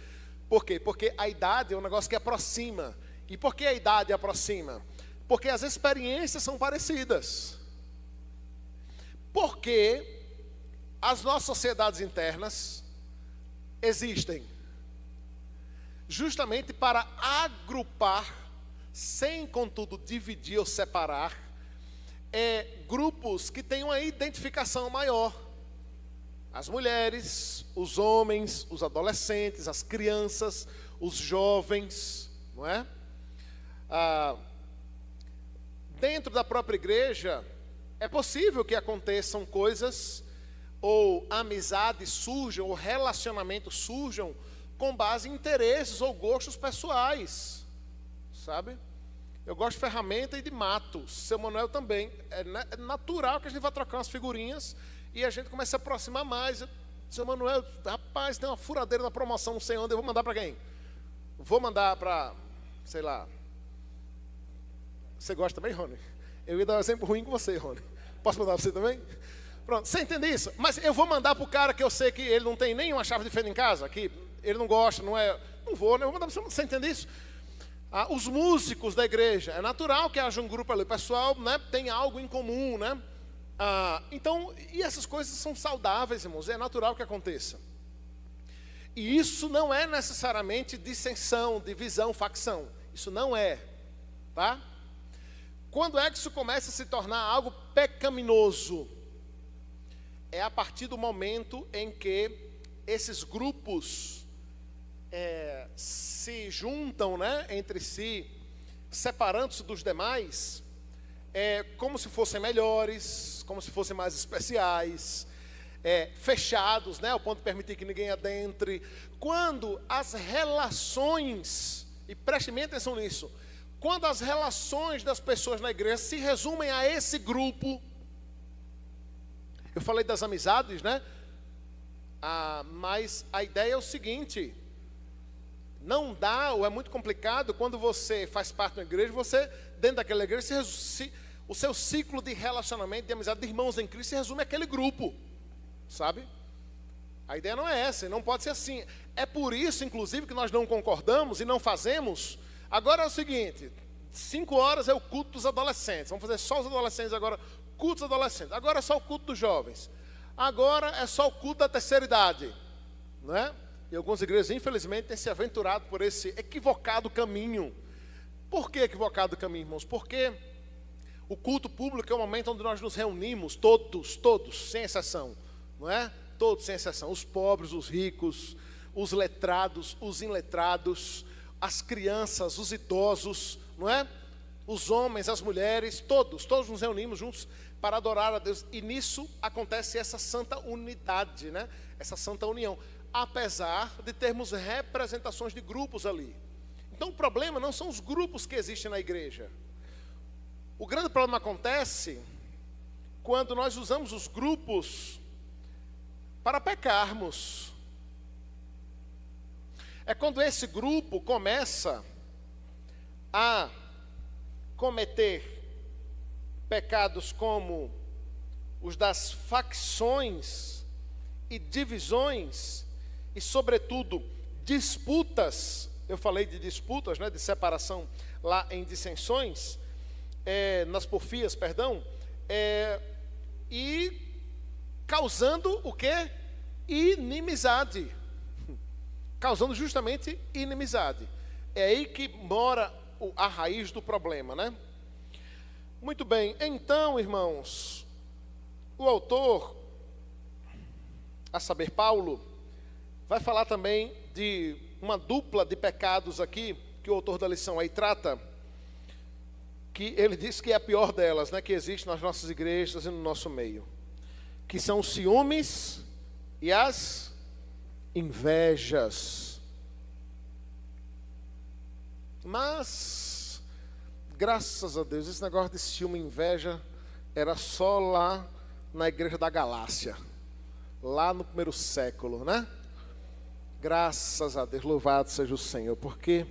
Por quê? Porque a idade é um negócio que aproxima. E por que a idade aproxima? Porque as experiências são parecidas. Porque as nossas sociedades internas existem justamente para agrupar, sem contudo dividir ou separar, grupos que têm uma identificação maior. As mulheres, os homens, os adolescentes, as crianças, os jovens, não é? Dentro da própria igreja, é possível que aconteçam coisas, ou amizades surjam, ou relacionamentos surjam, com base em interesses ou gostos pessoais, sabe? Eu gosto de ferramenta e de mato, seu Manuel também. É natural que a gente vá trocar umas figurinhas e a gente começa a se aproximar mais. Seu Manuel, rapaz, tem uma furadeira na promoção, não sei onde, eu vou mandar para quem? Vou mandar para, sei lá. Você gosta também, Rony? Eu ia dar um exemplo ruim com você, Rony. Posso mandar para você também? Pronto, você entende isso? Mas eu vou mandar para o cara que eu sei que ele não tem nenhuma chave de fenda em casa, que ele não gosta, não vou, né? Eu vou mandar para você, você entende isso? Os músicos da igreja, é natural que haja um grupo ali, o pessoal, né, tem algo em comum, né? Então, e essas coisas são saudáveis, irmãos, é natural que aconteça. E isso não é necessariamente dissensão, divisão, facção. Isso não é, tá? Quando é que isso começa a se tornar algo pecaminoso? É a partir do momento em que esses grupos se juntam, né, entre si, separando-se dos demais, como se fossem melhores, como se fossem mais especiais, fechados, né, ao ponto de permitir que ninguém adentre. Quando as relações, e preste bem atenção nisso, quando as relações das pessoas na igreja se resumem a esse grupo, eu falei das amizades, né? Mas a ideia é o seguinte: não dá, ou é muito complicado, quando você faz parte de uma igreja, você, dentro daquela igreja, o seu ciclo de relacionamento, de amizade, de irmãos em Cristo, se resume àquele grupo, sabe? A ideia não é essa, não pode ser assim. É por isso, inclusive, que nós não concordamos e não fazemos. Agora é o seguinte, 5 horas é o culto dos adolescentes, vamos fazer só os adolescentes agora, culto dos adolescentes. Agora é só o culto dos jovens. Agora é só o culto da terceira idade, não é? E algumas igrejas, infelizmente, têm se aventurado por esse equivocado caminho. Por que equivocado caminho, irmãos? Porque o culto público é o momento onde nós nos reunimos, todos, sem exceção, não é? Todos, sem exceção, os pobres, os ricos, os letrados, os iletrados, as crianças, os idosos, não é? Os homens, as mulheres, todos nos reunimos juntos para adorar a Deus. E nisso acontece essa santa unidade, né? Essa santa união, apesar de termos representações de grupos ali. Então o problema não são os grupos que existem na igreja. O grande problema acontece quando nós usamos os grupos para pecarmos. É quando esse grupo começa a cometer pecados como os das facções e divisões e, sobretudo, disputas. Eu falei de disputas, né, de separação lá em dissensões, nas porfias, perdão, e causando o quê? Inimizade. Causando justamente inimizade. É aí que mora a raiz do problema, né? Muito bem, então, irmãos, o autor, a saber, Paulo, vai falar também de uma dupla de pecados aqui, que o autor da lição aí trata, que ele diz que é a pior delas, né, que existe nas nossas igrejas e no nosso meio, que são os ciúmes e as invejas. Mas, graças a Deus, esse negócio de ciúme e inveja era só lá na igreja da Galácia, lá no primeiro século, né? Graças a Deus, louvado seja o Senhor, porque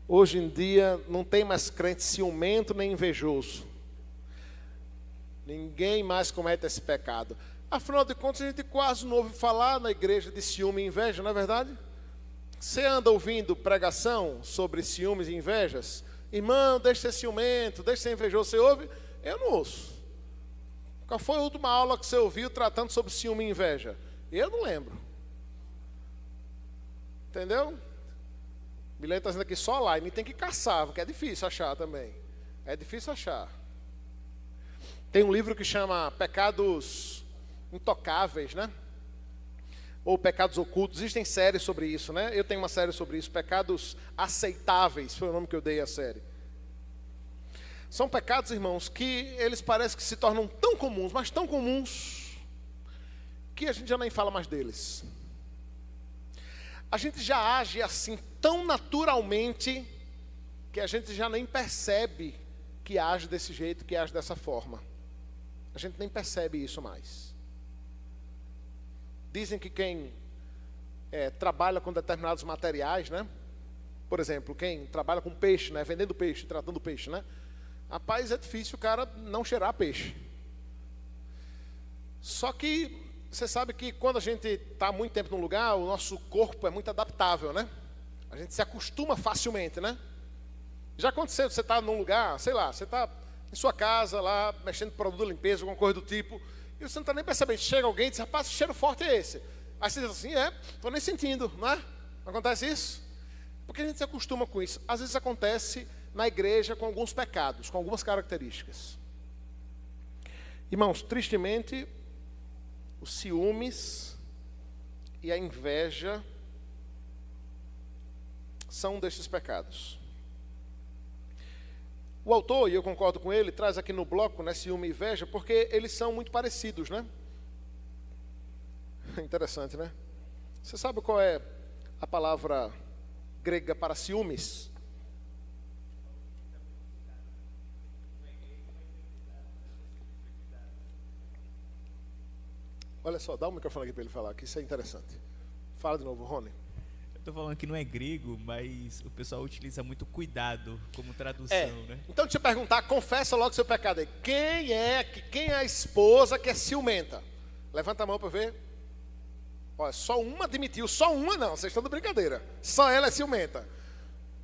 hoje em dia não tem mais crente ciumento nem invejoso. Ninguém mais comete esse pecado. Afinal de contas, a gente quase não ouve falar na igreja de ciúme e inveja, não é verdade? Você anda ouvindo pregação sobre ciúmes e invejas? Irmão, deixa de ser ciumento, deixa de ser invejoso. Você ouve? Eu não ouço. Qual foi a última aula que você ouviu tratando sobre ciúme e inveja? Eu não lembro. Entendeu? Milene está dizendo aqui só lá, e tem que caçar, porque é difícil achar também. É difícil achar. Tem um livro que chama Pecados Intocáveis, né? Ou Pecados Ocultos. Existem séries sobre isso, né? Eu tenho uma série sobre isso, Pecados Aceitáveis, foi o nome que eu dei à série. São pecados, irmãos, que eles parecem que se tornam tão comuns, mas tão comuns, que a gente já nem fala mais deles. A gente já age assim tão naturalmente, que a gente já nem percebe que age desse jeito, que age dessa forma. A gente nem percebe isso mais. Dizem que quem trabalha com determinados materiais, né? Por exemplo, quem trabalha com peixe, né? Vendendo peixe, tratando peixe, né? Rapaz, é difícil o cara não cheirar peixe. Só que você sabe que quando a gente está muito tempo num lugar, o nosso corpo é muito adaptável, né? A gente se acostuma facilmente, né? Já aconteceu, você está num lugar, sei lá, você está em sua casa lá, mexendo com produto de limpeza, alguma coisa do tipo, e você não está nem percebendo. Chega alguém e diz, rapaz, que cheiro forte é esse? Aí você diz assim, estou nem sentindo, não é? Não acontece isso? Porque a gente se acostuma com isso. Às vezes acontece na igreja com alguns pecados, com algumas características. Irmãos, tristemente, os ciúmes e a inveja são um destes pecados. O autor, e eu concordo com ele, traz aqui no bloco, né, ciúme e inveja, porque eles são muito parecidos, né? Interessante, né? Você sabe qual é a palavra grega para ciúmes? Olha só, dá o microfone aqui para ele falar, que isso é interessante. Fala de novo, Rony. Estou falando que não é grego, mas o pessoal utiliza muito cuidado como tradução, né? Então, deixa eu perguntar, confessa logo seu pecado aí. Quem é a esposa que é ciumenta? Levanta a mão para ver. Olha, só uma admitiu, só uma não, vocês estão de brincadeira. Só ela é ciumenta.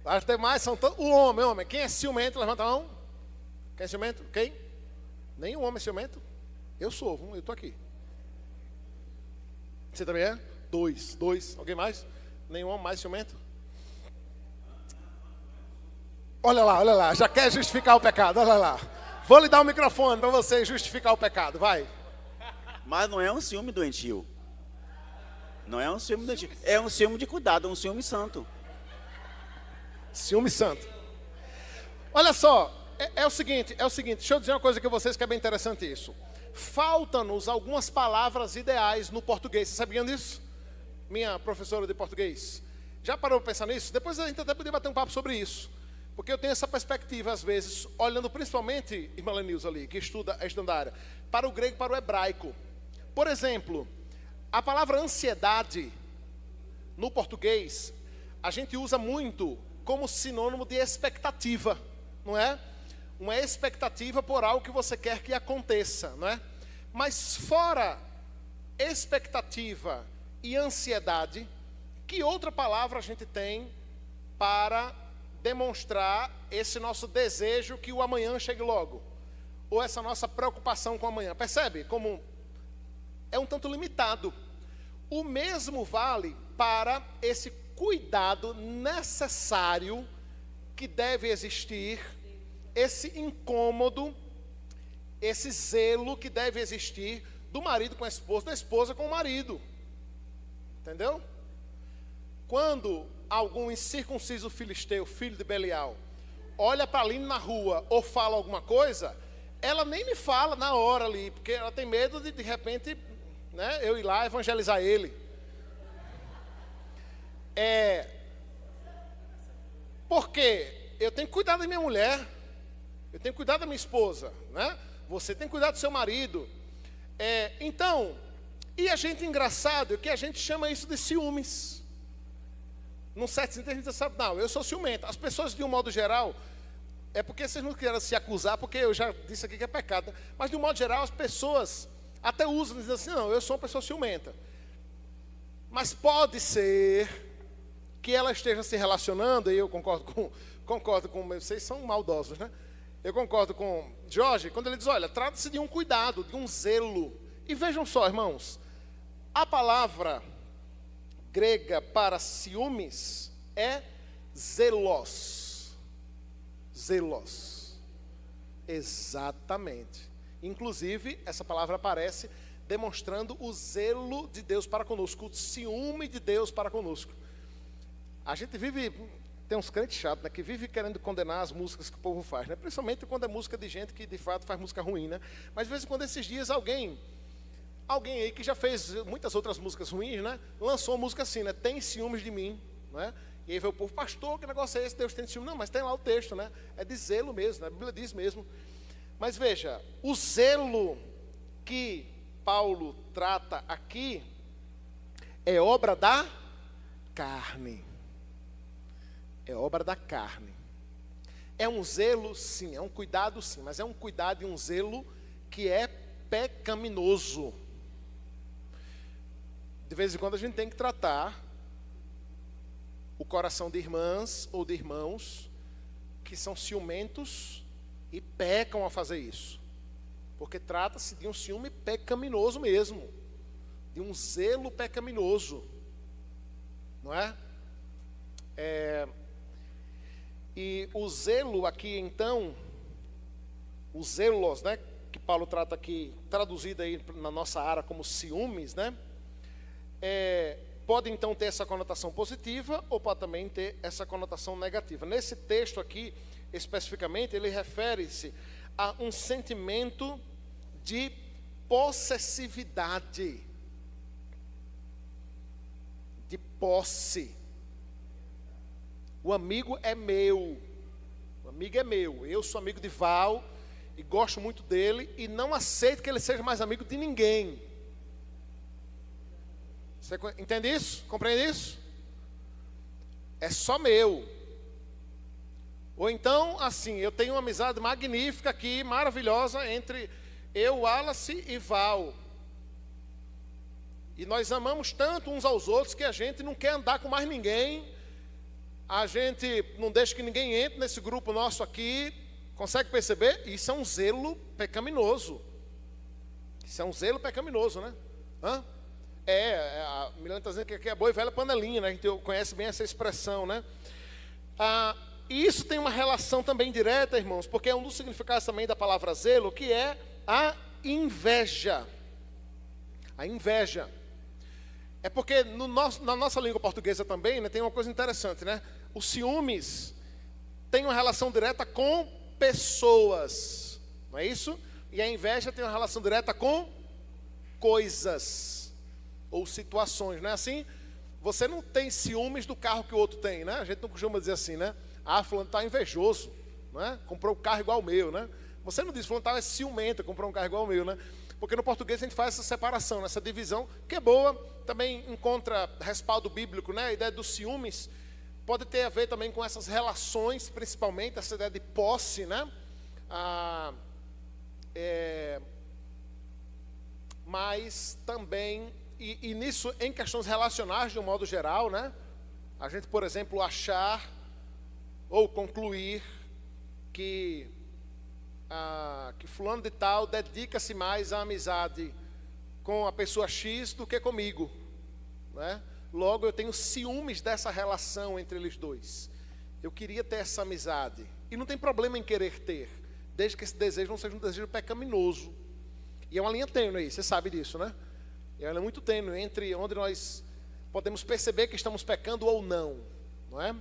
As demais são todos. O homem. Quem é ciumento? Levanta a mão. Quem é ciumento? Quem? Nenhum homem é ciumento? Eu sou, eu estou aqui. Você também é? Dois. Alguém mais? Nenhum homem mais ciumento? Olha lá, já quer justificar o pecado, olha lá. Vou lhe dar o microfone para você justificar o pecado, vai. Mas não é um ciúme doentio. Não é um ciúme doentio. É um ciúme de cuidado, é um ciúme santo. Ciúme santo. Olha só, é o seguinte, deixa eu dizer uma coisa que vocês que é bem interessante isso. Faltam-nos algumas palavras ideais no português, vocês sabiam disso? Minha professora de português. Já parou para pensar nisso? Depois a gente até podia bater um papo sobre isso. Porque eu tenho essa perspectiva, às vezes, olhando principalmente, irmã Lenilza ali, que estuda a área, para o grego e para o hebraico. Por exemplo, a palavra ansiedade, no português, a gente usa muito como sinônimo de expectativa, não é? Uma expectativa por algo que você quer que aconteça, não é? Mas fora expectativa e ansiedade, que outra palavra a gente tem para demonstrar esse nosso desejo que o amanhã chegue logo? Ou essa nossa preocupação com o amanhã? Percebe como é um tanto limitado. O mesmo vale para esse cuidado necessário que deve existir, esse incômodo, esse zelo que deve existir do marido com a esposa, da esposa com o marido. Entendeu? Quando algum incircunciso filisteu, filho de Belial, olha para Aline na rua ou fala alguma coisa, ela nem me fala na hora ali, porque ela tem medo de repente, né, eu ir lá evangelizar ele. Porque eu tenho que cuidar da minha mulher, eu tenho que cuidar da minha esposa, né? Você tem que cuidar do seu marido. Então, e a gente engraçado é que a gente chama isso de ciúmes. Num certo sentido a gente sabe, não, eu sou ciumento. As pessoas de um modo geral, é porque vocês não querem se acusar, porque eu já disse aqui que é pecado. Mas de um modo geral as pessoas até usam, dizem assim, não, eu sou uma pessoa ciumenta. Mas pode ser que ela esteja se relacionando, e eu concordo com vocês são maldosos, né? Eu concordo com Jorge, quando ele diz, olha, trata-se de um cuidado, de um zelo. E vejam só, irmãos, a palavra grega para ciúmes é zelos. Zelos. Exatamente. Inclusive, essa palavra aparece demonstrando o zelo de Deus para conosco, o ciúme de Deus para conosco. A gente vive, tem uns crentes chatos, né, que vive querendo condenar as músicas que o povo faz, né? Principalmente quando é música de gente que de fato faz música ruim, né? Mas de vez em quando esses dias alguém aí que já fez muitas outras músicas ruins, né? Lançou uma música assim, né? Tem ciúmes de mim, né? E aí veio o povo, pastor, que negócio é esse? Deus tem ciúme? Não, mas tem lá o texto, né? É de zelo mesmo, né? A Bíblia diz mesmo. Mas veja, o zelo que Paulo trata aqui é obra da carne. É obra da carne. É um zelo, sim, é um cuidado, sim, mas é um cuidado e um zelo que é pecaminoso. De vez em quando a gente tem que tratar o coração de irmãs ou de irmãos que são ciumentos e pecam a fazer isso. Porque trata-se de um ciúme pecaminoso mesmo. de um zelo pecaminoso, não é? E o zelo aqui, então, o zelos, né, que Paulo trata aqui, traduzido aí na nossa área como ciúmes, né, pode então ter essa conotação positiva ou pode também ter essa conotação negativa. Nesse texto aqui, especificamente, ele refere-se a um sentimento de possessividade, de posse. O amigo é meu, eu sou amigo de Val e gosto muito dele e não aceito que ele seja mais amigo de ninguém. Você entende isso? Compreende isso? É só meu. Ou então, assim, eu tenho uma amizade magnífica aqui, maravilhosa, entre eu, Wallace e Val. E nós amamos tanto uns aos outros que a gente não quer andar com mais ninguém. A gente não deixa que ninguém entre nesse grupo nosso aqui. Consegue perceber? Isso é um zelo pecaminoso. Isso é um zelo pecaminoso, né? A Milena está dizendo que aqui é boa e velha panelinha, né? A gente conhece bem essa expressão, né? E isso tem uma relação também direta, irmãos, porque é um dos significados também da palavra zelo, que é a inveja. A inveja. É porque na nossa língua portuguesa também, né, tem uma coisa interessante, né? Os ciúmes tem uma relação direta com pessoas, não é isso? E a inveja tem uma relação direta com coisas ou situações, não é assim? Você não tem ciúmes do carro que o outro tem, né? A gente não costuma dizer assim, né? Fulano está invejoso, não é? Comprou um carro igual ao meu, né? Você não diz, fulano está ciumento, comprou um carro igual ao meu, né? Porque no português a gente faz essa separação, essa divisão, que é boa, também encontra respaldo bíblico, né? A ideia dos ciúmes pode ter a ver também com essas relações, principalmente, essa ideia de posse, né? Mas também, e nisso, em questões relacionais de um modo geral, né? A gente, por exemplo, achar ou concluir que fulano de tal dedica-se mais à amizade com a pessoa X do que comigo, né? Logo eu tenho ciúmes dessa relação entre eles dois. Eu queria ter essa amizade e não tem problema em querer ter, desde que esse desejo não seja um desejo pecaminoso. E é uma linha tênue aí, você sabe disso, né? E ela é muito tênue entre onde nós podemos perceber que estamos pecando ou não, não é?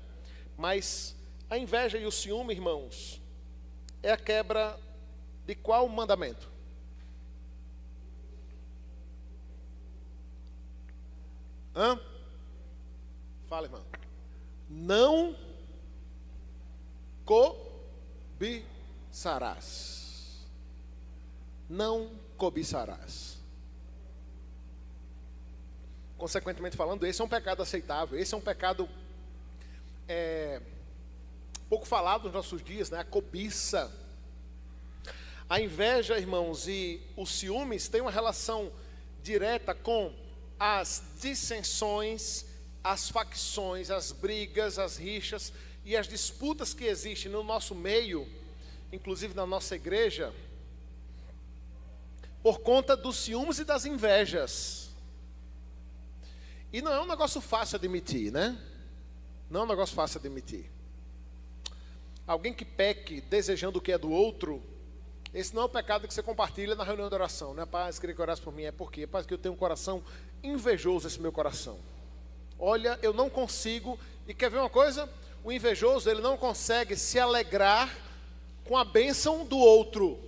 Mas a inveja e o ciúme, irmãos, é a quebra de qual mandamento? Fala, irmão. Não cobiçarás. Não cobiçarás. Consequentemente falando, esse é um pecado aceitável. Esse é um pecado pouco falado nos nossos dias, né? A cobiça. A inveja, irmãos, e os ciúmes têm uma relação direta com as dissensões, as facções, as brigas, as rixas e as disputas que existem no nosso meio, inclusive na nossa igreja, por conta dos ciúmes e das invejas. E não é um negócio fácil admitir, né? Não é um negócio fácil admitir. Alguém que peque desejando o que é do outro, esse não é o pecado que você compartilha na reunião de oração, né? Paz, queria que orasse por mim. É porque, paz, que eu tenho um coração invejoso, esse meu coração. Olha, eu não consigo, e quer ver uma coisa? O invejoso, ele não consegue se alegrar com a bênção do outro.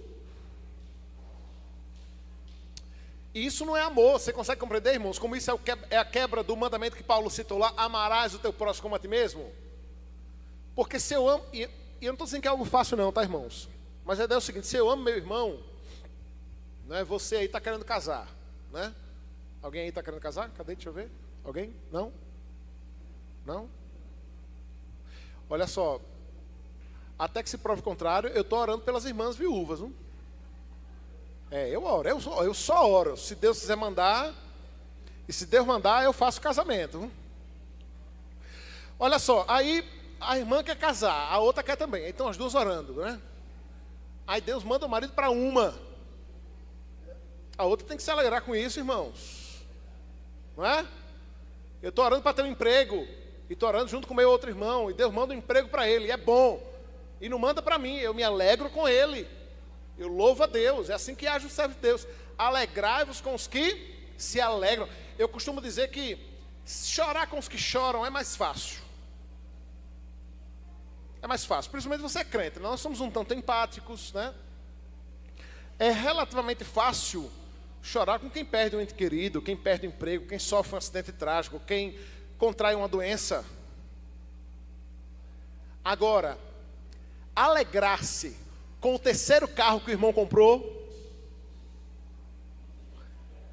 E isso não é amor, você consegue compreender, irmãos? Como isso é a quebra do mandamento que Paulo citou lá, amarás o teu próximo como a ti mesmo? Porque se eu amo, e eu não estou dizendo que é algo fácil não, tá, irmãos? Mas a ideia é o seguinte, se eu amo meu irmão, né, você aí está querendo casar, né? Alguém aí está querendo casar? Cadê? Deixa eu ver. Alguém? Não? Não? Olha só, até que se prove o contrário, eu estou orando pelas irmãs viúvas, não? Eu oro, eu só oro. Se Deus quiser mandar, e se Deus mandar, eu faço casamento. Não? Olha só, aí a irmã quer casar, a outra quer também. Então as duas orando, né? Aí Deus manda o marido para uma. A outra tem que se alegrar com isso, irmãos. não é? Eu estou orando para ter um emprego, e estou orando junto com o meu outro irmão, e Deus manda um emprego para ele, e é bom, e não manda para mim, eu me alegro com ele, eu louvo a Deus, é assim que age o servo de Deus. Alegrai-vos com os que se alegram. Eu costumo dizer que chorar com os que choram é mais fácil. É mais fácil, principalmente você é crente, nós somos um tanto empáticos, né? É relativamente fácil chorar com quem perde um ente querido, quem perde um emprego, quem sofre um acidente trágico, quem contrai uma doença. Agora, alegrar-se com o terceiro carro que o irmão comprou,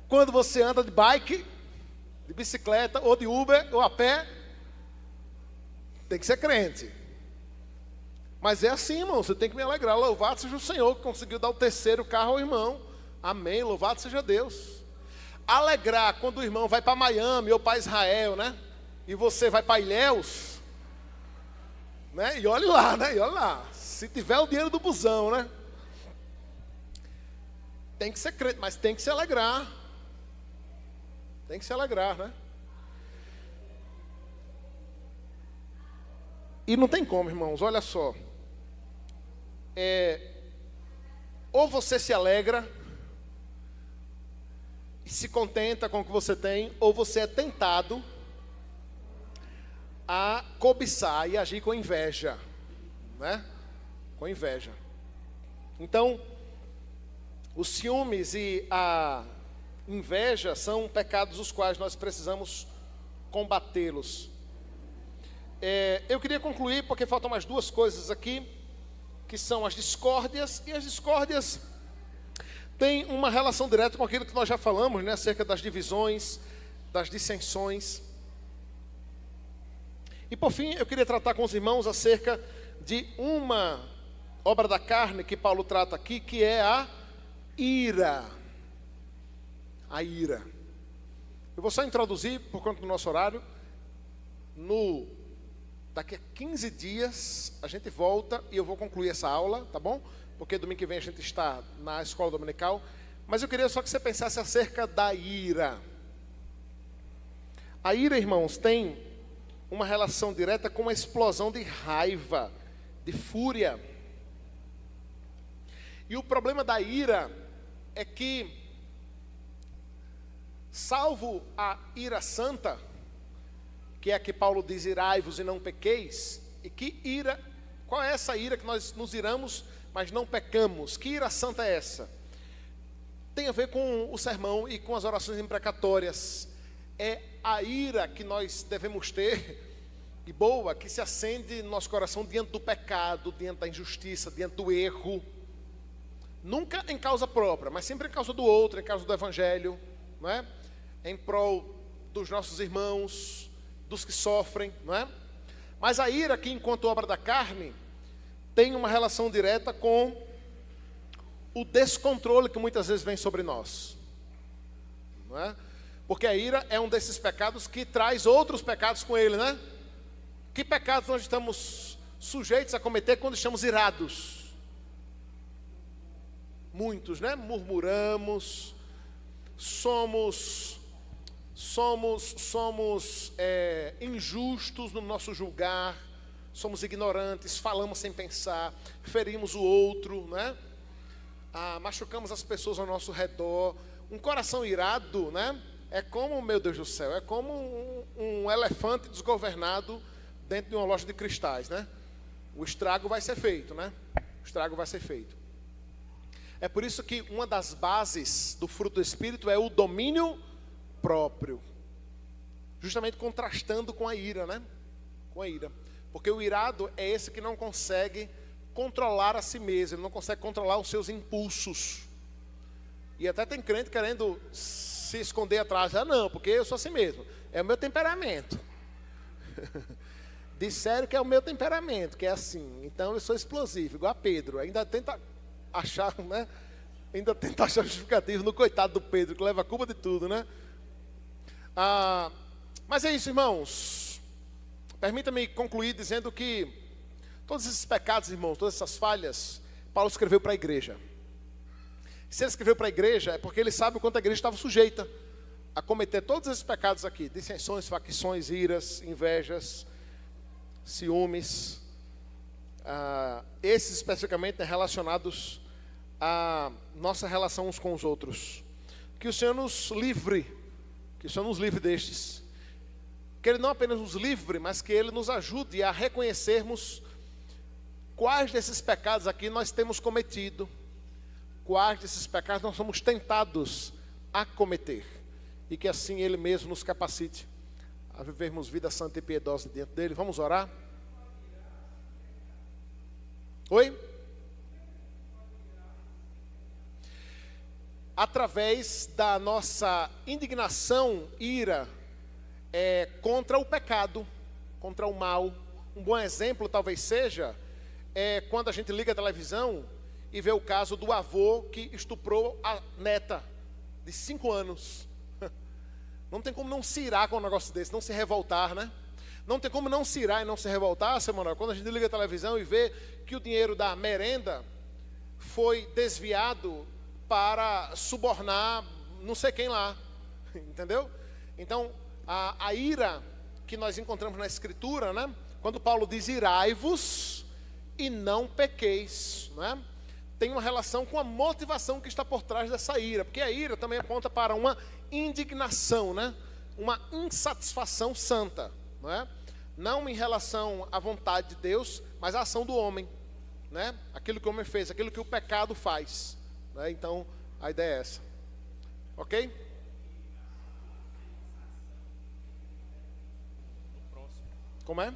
quando você anda de bike, de bicicleta, ou de Uber, ou a pé, tem que ser crente. Mas é assim, irmão, você tem que me alegrar. Louvado seja o Senhor que conseguiu dar o terceiro carro ao irmão. Amém, louvado seja Deus. Alegrar quando o irmão vai para Miami ou para Israel, né? E você vai para Ilhéus, né? E olhe lá, né? E olhe lá. Se tiver o dinheiro do busão, né? Tem que ser crente, mas tem que se alegrar. Tem que se alegrar, né? E não tem como, irmãos, olha só. Ou você se alegra e se contenta com o que você tem, ou você é tentado a cobiçar e agir com inveja, né? Com inveja. Então, os ciúmes e a inveja são pecados os quais nós precisamos combatê-los. Eu queria concluir porque faltam mais duas coisas aqui, que são as discórdias, e as discórdias têm uma relação direta com aquilo que nós já falamos, né, acerca das divisões, das dissensões. E por fim, eu queria tratar com os irmãos acerca de uma obra da carne que Paulo trata aqui, que é a ira. A ira. Eu vou só introduzir, por conta do nosso horário, daqui a 15 dias a gente volta e eu vou concluir essa aula, tá bom? Porque domingo que vem a gente está na escola dominical. Mas eu queria só que você pensasse acerca da ira. A ira, irmãos, tem uma relação direta com uma explosão de raiva, de fúria. E o problema da ira é que, salvo a ira santa, que é a que Paulo diz, irai-vos e não pequeis, e que ira, qual é essa ira que nós nos iramos, mas não pecamos? Que ira santa é essa? Tem a ver com o sermão e com as orações imprecatórias. É a ira que nós devemos ter, e boa, que se acende no nosso coração diante do pecado, diante da injustiça, diante do erro. Nunca em causa própria, mas sempre em causa do outro, em causa do evangelho, não é? Em prol dos nossos irmãos, dos que sofrem, não é? Mas a ira aqui, enquanto obra da carne, tem uma relação direta com o descontrole que muitas vezes vem sobre nós, não é? Porque a ira é um desses pecados que traz outros pecados com ele, né? Que pecados nós estamos sujeitos a cometer quando estamos irados? Muitos, né? Murmuramos, somos injustos no nosso julgar, somos ignorantes, falamos sem pensar, ferimos o outro, né? Machucamos as pessoas ao nosso redor. Um coração irado, né? É como, meu Deus do céu, é como um elefante desgovernado dentro de uma loja de cristais, né? O estrago vai ser feito, né? O estrago vai ser feito. É por isso que uma das bases do fruto do Espírito é o domínio próprio, justamente contrastando com a ira, né? Com a ira, porque o irado é esse que não consegue controlar a si mesmo, ele não consegue controlar os seus impulsos. E até tem crente querendo se esconder atrás, não, porque eu sou assim mesmo, é o meu temperamento. Disseram que é o meu temperamento, que é assim, então eu sou explosivo, igual a Pedro, ainda tenta achar, né? Ainda tenta achar justificativo no coitado do Pedro, que leva a culpa de tudo, né? Mas é isso, irmãos. Permita-me concluir dizendo que todos esses pecados, irmãos, todas essas falhas, Paulo escreveu para a igreja. Se ele escreveu para a igreja, é porque ele sabe o quanto a igreja estava sujeita a cometer todos esses pecados aqui: dissensões, facções, iras, invejas, ciúmes, esses especificamente, né, relacionados à nossa relação uns com os outros. Que o Senhor nos livre, que o Senhor nos livre destes. Que Ele não apenas nos livre, mas que Ele nos ajude a reconhecermos quais desses pecados aqui nós temos cometido, quais desses pecados nós somos tentados a cometer, e que assim Ele mesmo nos capacite a vivermos vida santa e piedosa diante dEle. Vamos orar? Oi? Através da nossa indignação, ira, contra o pecado, contra o mal. Um bom exemplo talvez seja quando a gente liga a televisão e vê o caso do avô que estuprou a neta de 5 anos. Não tem como não se irar com um negócio desse, não se revoltar, né? Não tem como não se irar e não se revoltar, Samuel, quando a gente liga a televisão e vê que o dinheiro da merenda foi desviado para subornar não sei quem lá, entendeu? Então, a ira que nós encontramos na Escritura, né? Quando Paulo diz irai-vos e não pequeis, né? Tem uma relação com a motivação que está por trás dessa ira, porque a ira também aponta para uma indignação, né? Uma insatisfação santa, não é? Não em relação à vontade de Deus, mas à ação do homem, né? Aquilo que o homem fez, aquilo que o pecado faz, né? Então, a ideia é essa. Ok? Como é?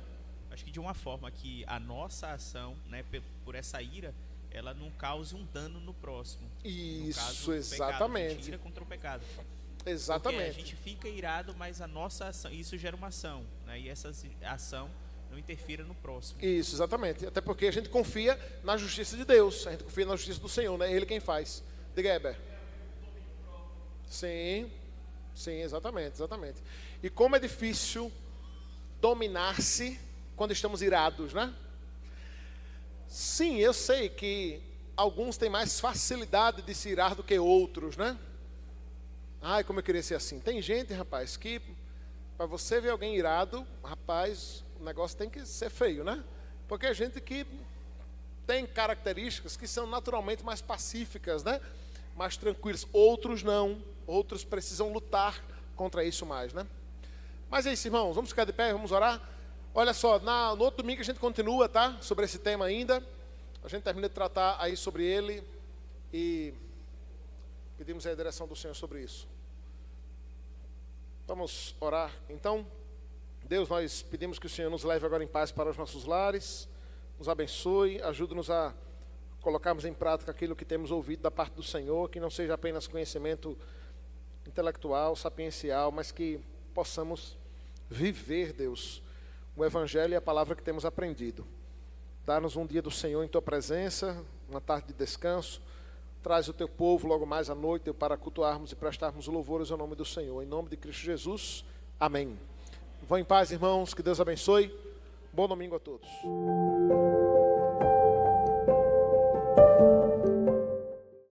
Acho que de uma forma que a nossa ação, né, por essa ira, ela não cause um dano no próximo. Isso, exatamente. A gente ira contra o pecado. Exatamente. Porque a gente fica irado, mas a nossa ação, isso gera uma ação, né? E essa ação não interfira no próximo. Isso, exatamente. Até porque a gente confia na justiça de Deus, a gente confia na justiça do Senhor, né? É Ele quem faz. Diga, Heber. Sim, exatamente. E como é difícil dominar-se quando estamos irados, né? Sim, eu sei que alguns têm mais facilidade de se irar do que outros, né? Ai, como eu queria ser assim. Tem gente, rapaz, que para você ver alguém irado, rapaz, o negócio tem que ser feio, né? Porque é gente que tem características que são naturalmente mais pacíficas, né? Mais tranquilas. Outros não. Outros precisam lutar contra isso mais, né? Mas é isso, irmãos. Vamos ficar de pé, vamos orar. Olha só, no outro domingo a gente continua, tá? Sobre esse tema ainda. A gente termina de tratar aí sobre ele e pedimos a direção do Senhor sobre isso. Vamos orar. Então, Deus, nós pedimos que o Senhor nos leve agora em paz para os nossos lares, nos abençoe, ajude-nos a colocarmos em prática aquilo que temos ouvido da parte do Senhor, que não seja apenas conhecimento intelectual, sapiencial, mas que possamos viver, Deus, o Evangelho e a palavra que temos aprendido. Dá-nos um dia do Senhor em Tua presença, uma tarde de descanso. Traz o Teu povo logo mais à noite para cultuarmos e prestarmos louvores ao nome do Senhor. Em nome de Cristo Jesus. Amém. Vão em paz, irmãos. Que Deus abençoe. Bom domingo a todos.